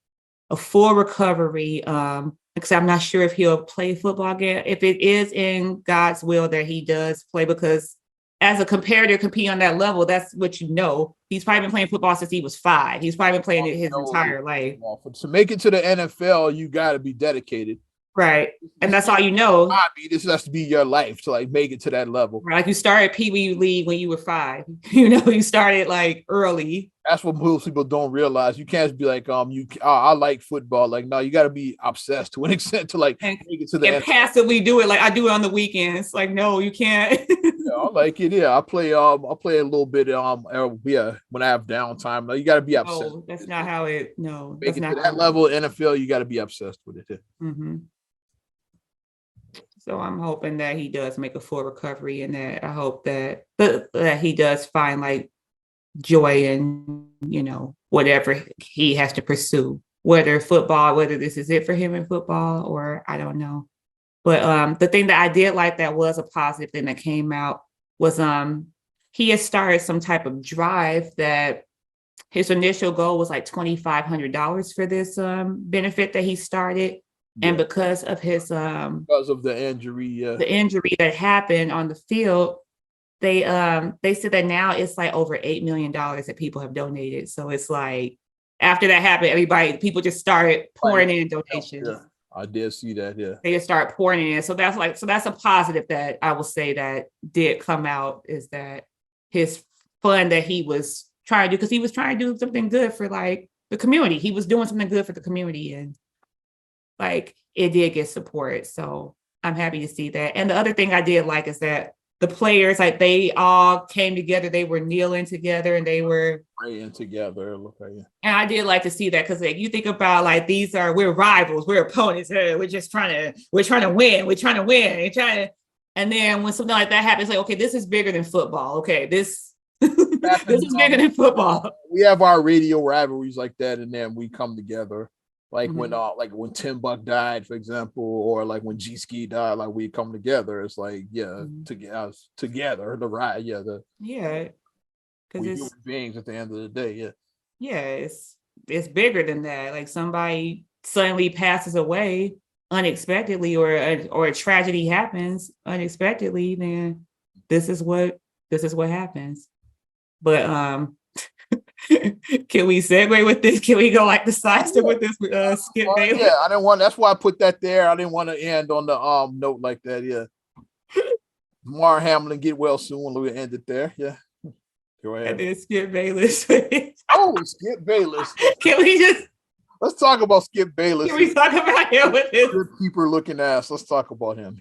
a full recovery. Because I'm not sure if he'll play football again. If it is in God's will that he does play, because as a competitor competing on that level, that's what you know. He's probably been playing football since he was 5. He's probably been playing it his entire life. To make it to the NFL, you got to be dedicated. Right. And that's all you know. This has to be your life to like make it to that level. Right. Like you started Pee Wee League when you were 5. You started like early. That's what most people don't realize. You can't just be like, I like football. Like, no, you got to be obsessed to an extent to like make it to the and passively do it. Like I do it on the weekends. Like, no, you can't. Yeah, I like it. Yeah, I play a little bit. When I have downtime. No, you got to be obsessed. No, that's not how it. No, make it to that level. NFL, you got to be obsessed with it. Mm-hmm. So I'm hoping that he does make a full recovery, and that I hope that he does find like joy in, whatever he has to pursue, whether this is it for him in football, or I don't know. But the thing that I did like that was a positive thing that came out was he has started some type of drive that his initial goal was like $2,500 for this benefit that he started. Yeah. And because of his because of the injury, the injury that happened on the field, they said that now it's like over $8 million that people have donated. So it's like after that happened, people just started pouring in donations. Yeah, I did see that. Yeah, they just started pouring in. So that's a positive that I will say that did come out, is that his fund that he was trying to do, because he was trying to do something good for like the community. He was doing something good for the community, and like it did get support. So I'm happy to see that. And the other thing I did like is that the players, like they all came together, they were kneeling together and they were praying together. And I did like to see that, because like you think about like we're rivals, we're opponents, we're trying to win. And then when something like that happens, like, okay, this is bigger than football. Okay, this is bigger than football. We have our radio rivalries like that, and then we come together. Like when Tim Buck died, for example, or like when G Ski died, like we come together. It's like, together, the ride, because we're human beings at the end of the day, it's bigger than that. Like somebody suddenly passes away unexpectedly, or a tragedy happens unexpectedly, then this is what happens. But can we segue with this? Can we go like the side step with this Skip Bayless? Yeah, I didn't want. That's why I put that there. I didn't want to end on the note like that. Yeah, Damar Hamlin, get well soon. We'll end it there. Yeah. Go And ahead. then Skip Bayless. Oh, Skip Bayless. Can we just Let's talk about Skip Bayless. can we talk about him with this? Crip keeper looking ass. Let's talk about him.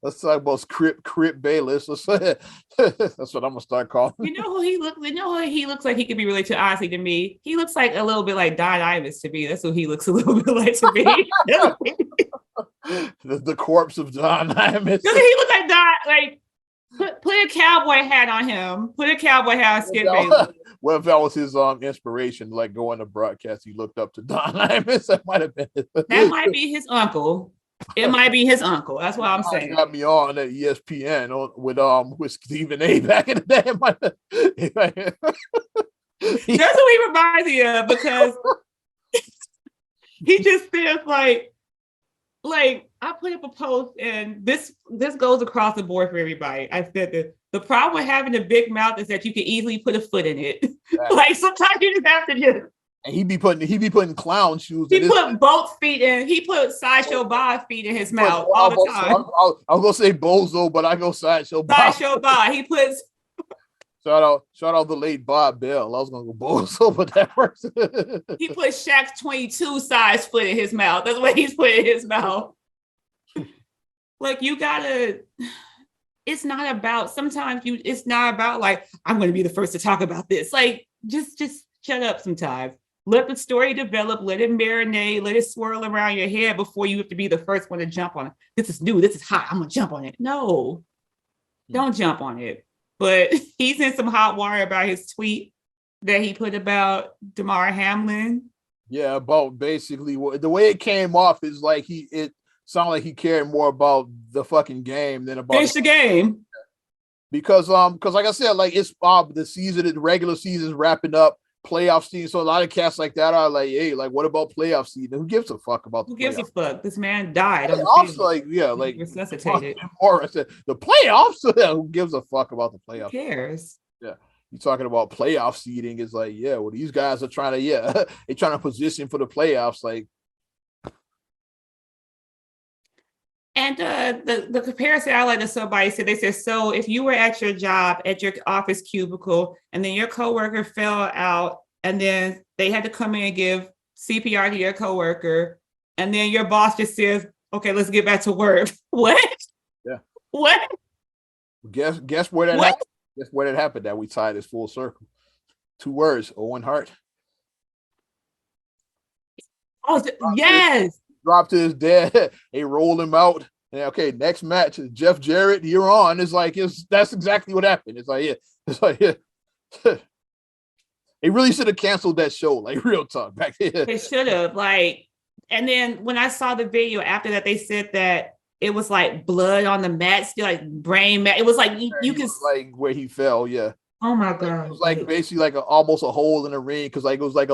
Let's talk about Crip Bayless. That's what I'm gonna start calling. You know who he looks. You know who he looks like. He could be related to, honestly, to me. He looks like a little bit like Don Imus to me. That's who he looks a little bit like to me. the corpse of Don Imus. Doesn't he look like Don? Like put a cowboy hat on him. Put a cowboy hat on Skip Bayless. What if that was his inspiration, like going to broadcast? He looked up to Don Imus. That might have been. That might be his uncle. It might be his uncle. That's what I'm saying. Got me on at ESPN with Stephen A. back in the day. That's what he reminds me of, because he just feels like I put up a post, and this goes across the board for everybody. I said that the problem with having a big mouth is that you can easily put a foot in it. Right. Like sometimes you just have to just. And he be putting clown shoes. He put both feet in. He put Sideshow Bob feet in his mouth all the time. I'm gonna say Bozo, but I go Sideshow Bob. Sideshow Bob. He puts. Shout out the late Bob Bell. I was gonna go Bozo, but that person. He put Shaq's 22 size foot in his mouth. That's what he's put in his mouth. Like, you gotta. It's not about. Sometimes it's not about like, I'm gonna be the first to talk about this. Like, just shut up sometimes. Let the story develop, let it marinate, let it swirl around your head before you have to be the first one to jump on it. This is new, this is hot, I'm gonna jump on it. No, don't jump on it. But he's in some hot water about his tweet that he put about Damar Hamlin. Yeah, about basically the way it came off is like it sounded like he cared more about the fucking game than about Finish the game. Because like I said, like it's the regular season is wrapping up. Playoff season, so a lot of cats like that are like, hey, like what about playoff season? Who gives a fuck about the Who gives a playoffs? fuck? This man died. Playoffs, like resuscitated. The playoffs. Who gives a fuck about the playoffs? Who cares? Yeah, you talking about playoff seeding is like, yeah, well, these guys are trying to, they're trying to position for the playoffs, like. And the comparison I like to somebody said, they said, so if you were at your job, at your office cubicle, and then your coworker fell out, and then they had to come in and give CPR to your coworker, and then your boss just says, okay, let's get back to work. What? Yeah. What? Guess where that happened? Guess where that happened? That we tied this full circle. 2 words, Owen Hart. Oh, yes. Drop to his dad. They roll him out. And okay, next match is Jeff Jarrett. You're on. It's like that's exactly what happened. It's like, yeah. It's like, yeah. They really should have canceled that show. Like, real talk back here. They should have. Like, and then when I saw the video after that, they said that it was like blood on the mat, still like brain mat. It was like you can like where he fell. Yeah. Oh my god! It was like basically like almost a hole in the ring, because like it was like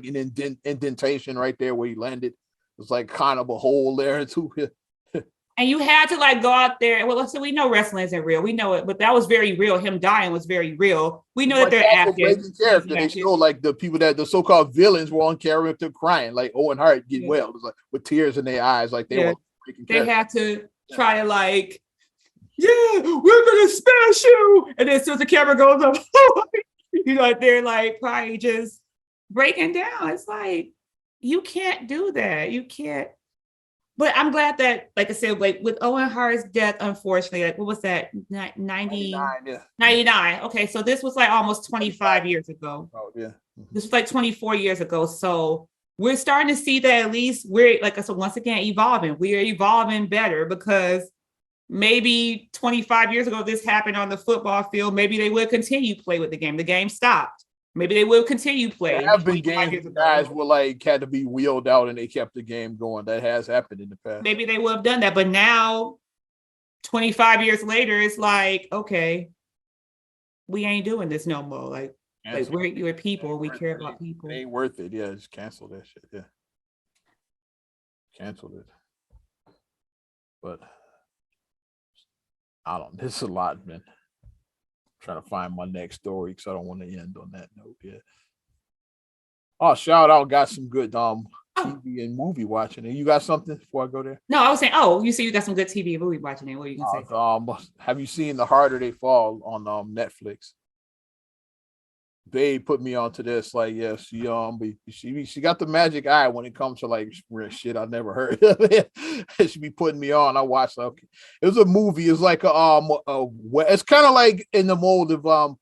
an indentation right there where he landed. It was like kind of a hole there too. And you had to like go out there. Well, so we know wrestling isn't real. We know it, but that was very real. Him dying was very real. We know that they're actors. They show like the people that the so-called villains were on character crying, like Owen Hart get well. It was like with tears in their eyes, like they were breaking character. They had to try to like, yeah, we're gonna smash you. And then as soon as the camera goes up, you know, they're like probably just breaking down. It's like, you can't do that. You can't. But I'm glad that, like I said, like with Owen Hart's death, unfortunately, like what was that? 99. Okay, so this was like almost 25 years ago. Oh, yeah. This was like 24 years ago. So we're starting to see that at least we're, like I said, once again, evolving. We're evolving better, because maybe 25 years ago, this happened on the football field. Maybe they would continue to play with the game. The game stopped. Maybe they will continue playing. There have been games where guys were like had to be wheeled out and they kept the game going. That has happened in the past. Maybe they would have done that, but now, 25 years later, it's like, okay, we ain't doing this no more. Like we're people. We care about people. It ain't worth it. Yeah, just cancel that shit. Yeah, cancel it. But I don't. This is a lot, man. Trying to find my next story because I don't want to end on that note yet. Oh, shout out! Got some good TV and movie watching. And you got something before I go there? No, I was saying. Oh, you see, you got some good TV and movie watching. What are you gonna say? Have you seen The Harder They Fall on Netflix? Babe put me onto this. Like, yeah, she got the magic eye when it comes to like rare shit I never heard of. She be putting me on. I watched. Okay, it was a movie. It was like it's kind of like in the mold of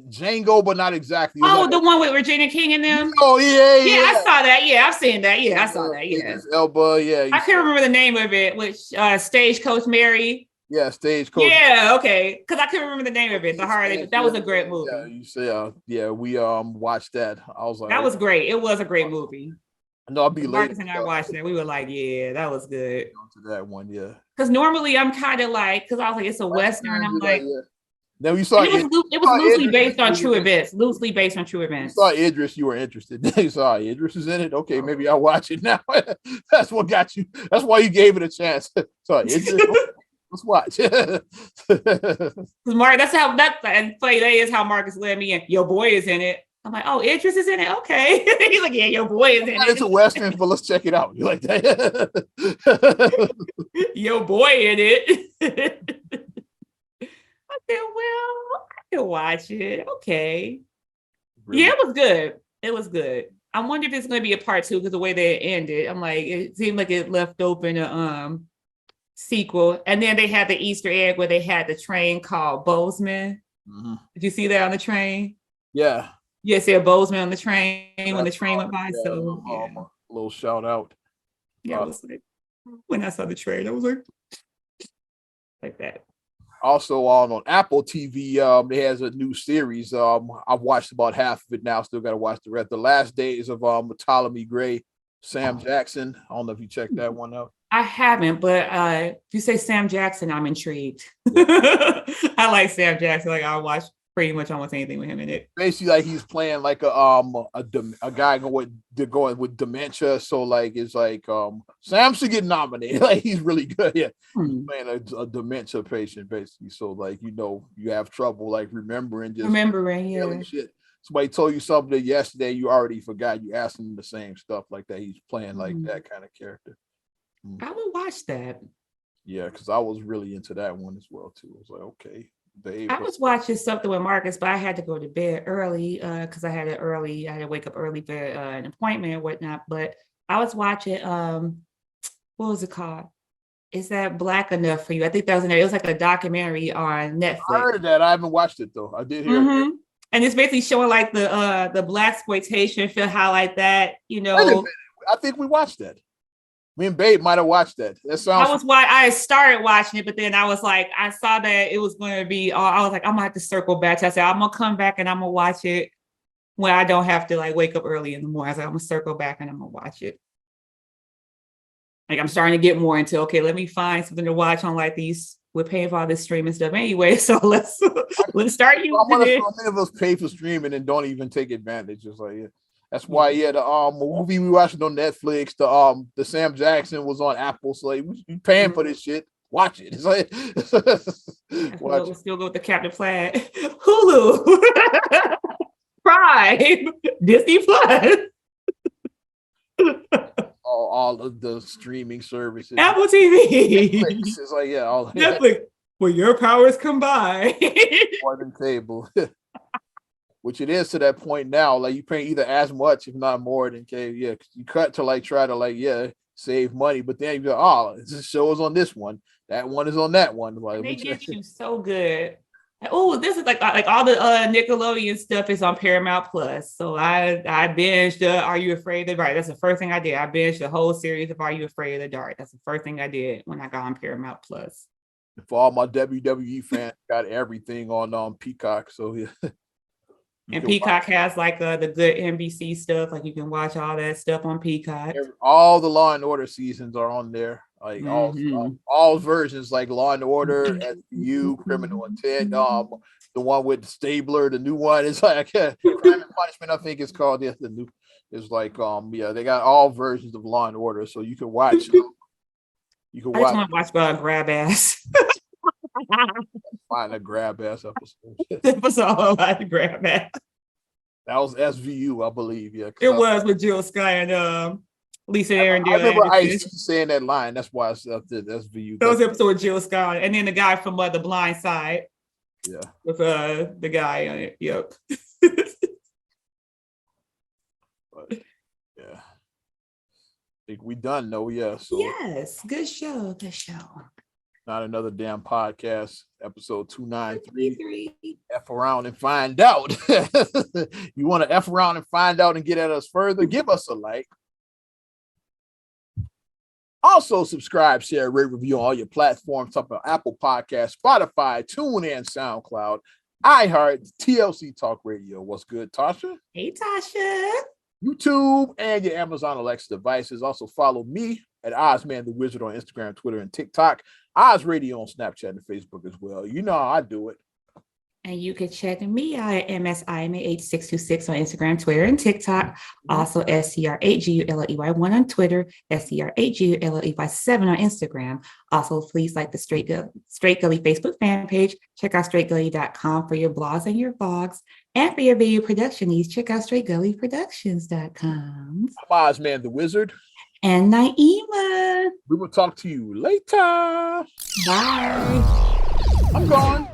Django, but not exactly. Oh, the one with Regina King and them. Oh yeah. I saw that. Yeah, I've seen that. Yeah, I saw that. Yeah, Elba. Yeah, I can't remember the name of it. Which Stagecoach Mary. Yeah, Stagecoach. Yeah, okay. Because I couldn't remember the name of it. That was a great movie. Yeah, you say, yeah, we watched that. I was like, that was great. It was a great movie. No, I'll be Marcus and I watched that. We were like, yeah, that was good. To that one, yeah. Because normally I'm kind of like, because I was like, it's a Western. I'm like, then we saw it was loosely based on true events. Loosely based on true events. You saw Idris, you were interested. You saw Idris is in it. Okay, maybe I'll watch it now. That's what got you. That's why you gave it a chance. So Idris. Let's watch. Mark, and funny that is how Marcus led me in. Your boy is in it. I'm like, oh, Idris is in it. Okay. He's like, yeah, your boy is in it. It's a Western, but let's check it out. You like that? Your boy in it. I said, well, I can watch it. Okay. Really? Yeah, it was good. It was good. I wonder if it's going to be a part 2 because the way they ended, I'm like, it seemed like it left open a sequel. And then they had the Easter egg where they had the train called Bozeman. Mm-hmm. Did you see that on the train? Yeah. Yeah, see a Bozeman on the train when the train went by. Yeah, so a little shout out. Yeah, I was like, when I saw the train, I was like that. Also on Apple TV, it has a new series. I've watched about half of it now. Still got to watch the rest. The Last Days of Ptolemy Gray, Sam Jackson. I don't know if you checked that one out. I haven't, but if you say Sam Jackson, I'm intrigued. I like Sam Jackson. Like I'll watch pretty much almost anything with him in it. Basically, like he's playing like a guy going with dementia. So like it's like Sam should get nominated. Like he's really good. Yeah, he's playing a dementia patient basically. So like you have trouble like remembering yeah. Shit. Somebody told you something yesterday you already forgot. You asked him the same stuff like that. He's playing like that kind of character. I would watch that. Yeah, because I was really into that one as well too. I was like, okay. I was watching something with Marcus, but I had to go to bed early because I had to wake up early for an appointment and whatnot. But I was watching what was it called? Is That Black Enough For You? I think that was in there. It was like a documentary on Netflix. I heard of that. I haven't watched it though. I did hear it. And it's basically showing like the black exploitation feel highlight that, I think we watched that. Me and Babe might have watched that. That sounds. I started watching it, but then I was like, I saw that it was going to be. I was like, I'm gonna have to circle back. So I said, I'm gonna come back and I'm gonna watch it when I don't have to like wake up early in the morning. I said, I'm gonna circle back and I'm gonna watch it. Like I'm starting to get more into okay, let me find something to watch on like these. We're paying for all this streaming stuff anyway, so let's start using it. Many of us pay for streaming and don't even take advantage. It's like. That's why, the movie we watched on Netflix, the Sam Jackson was on Apple. So like, we paying for this shit. Watch it. It's like, we'll still go with the Captain Plaid, Hulu, Prime, Disney Plus, all of the streaming services, Apple TV. Netflix. It's like all Netflix. Where your powers combine. More than cable. Which it is to that point now, like you pay either as much, if not more than cable. Yeah, you cut to like try to save money, but then you go, this show is on this one, that one is on that one. Like they get you so good. Oh, this is like all the Nickelodeon stuff is on Paramount Plus. So I binged Are You Afraid of the Dark? That's the first thing I did. I binged the whole series of Are You Afraid of the Dark? That's the first thing I did when I got on Paramount Plus. For all my WWE fans, got everything on Peacock. So yeah. And Peacock has like the good NBC stuff. Like you can watch all that stuff on Peacock. All the Law and Order seasons are on there. Like all versions, like Law and Order, SVU, Criminal Intent. The one with Stabler, the new one is like Crime and Punishment. I think it's called. Yes, the new is like they got all versions of Law and Order, so you can watch. I just want to watch Grab Ass. Find a Grab Ass episode. It was all about Grab Ass. That was SVU, I believe. Yeah, it was with Jill Sky and Lisa Arendelle. I remember Ice saying that line. That's why I said SVU. That was the episode with Jill Sky, and then the guy from The Blind Side. Yeah, with the guy on it. Yep. But yeah, I think we done though. Yeah. So yes, good show. Good show. Not Another Damn Podcast, episode 293. 3. F around and find out. You want to F around and find out and get at us further? Give us a like. Also, subscribe, share, rate, review on all your platforms, up on Apple Podcasts, Spotify, TuneIn, SoundCloud, iHeart, TLC Talk Radio. What's good, Tasha? Hey, Tasha. YouTube and your Amazon Alexa devices. Also follow me at Ozman the Wizard on Instagram, Twitter, and TikTok. Oz Radio on Snapchat and Facebook as well. You know how I do it. And you can check me out at MSIMA8626 on Instagram, Twitter, and TikTok. Also SCR8GULLEY1 on Twitter, SCR8GULLEY7 on Instagram. Also, please like the Straight Gully Facebook fan page. Check out straightgully.com for your blogs and your vlogs. And for your video production needs, check out straightgullyproductions.com. I'm Ozman the Wizard. And Naima. We will talk to you later. Bye. I'm gone.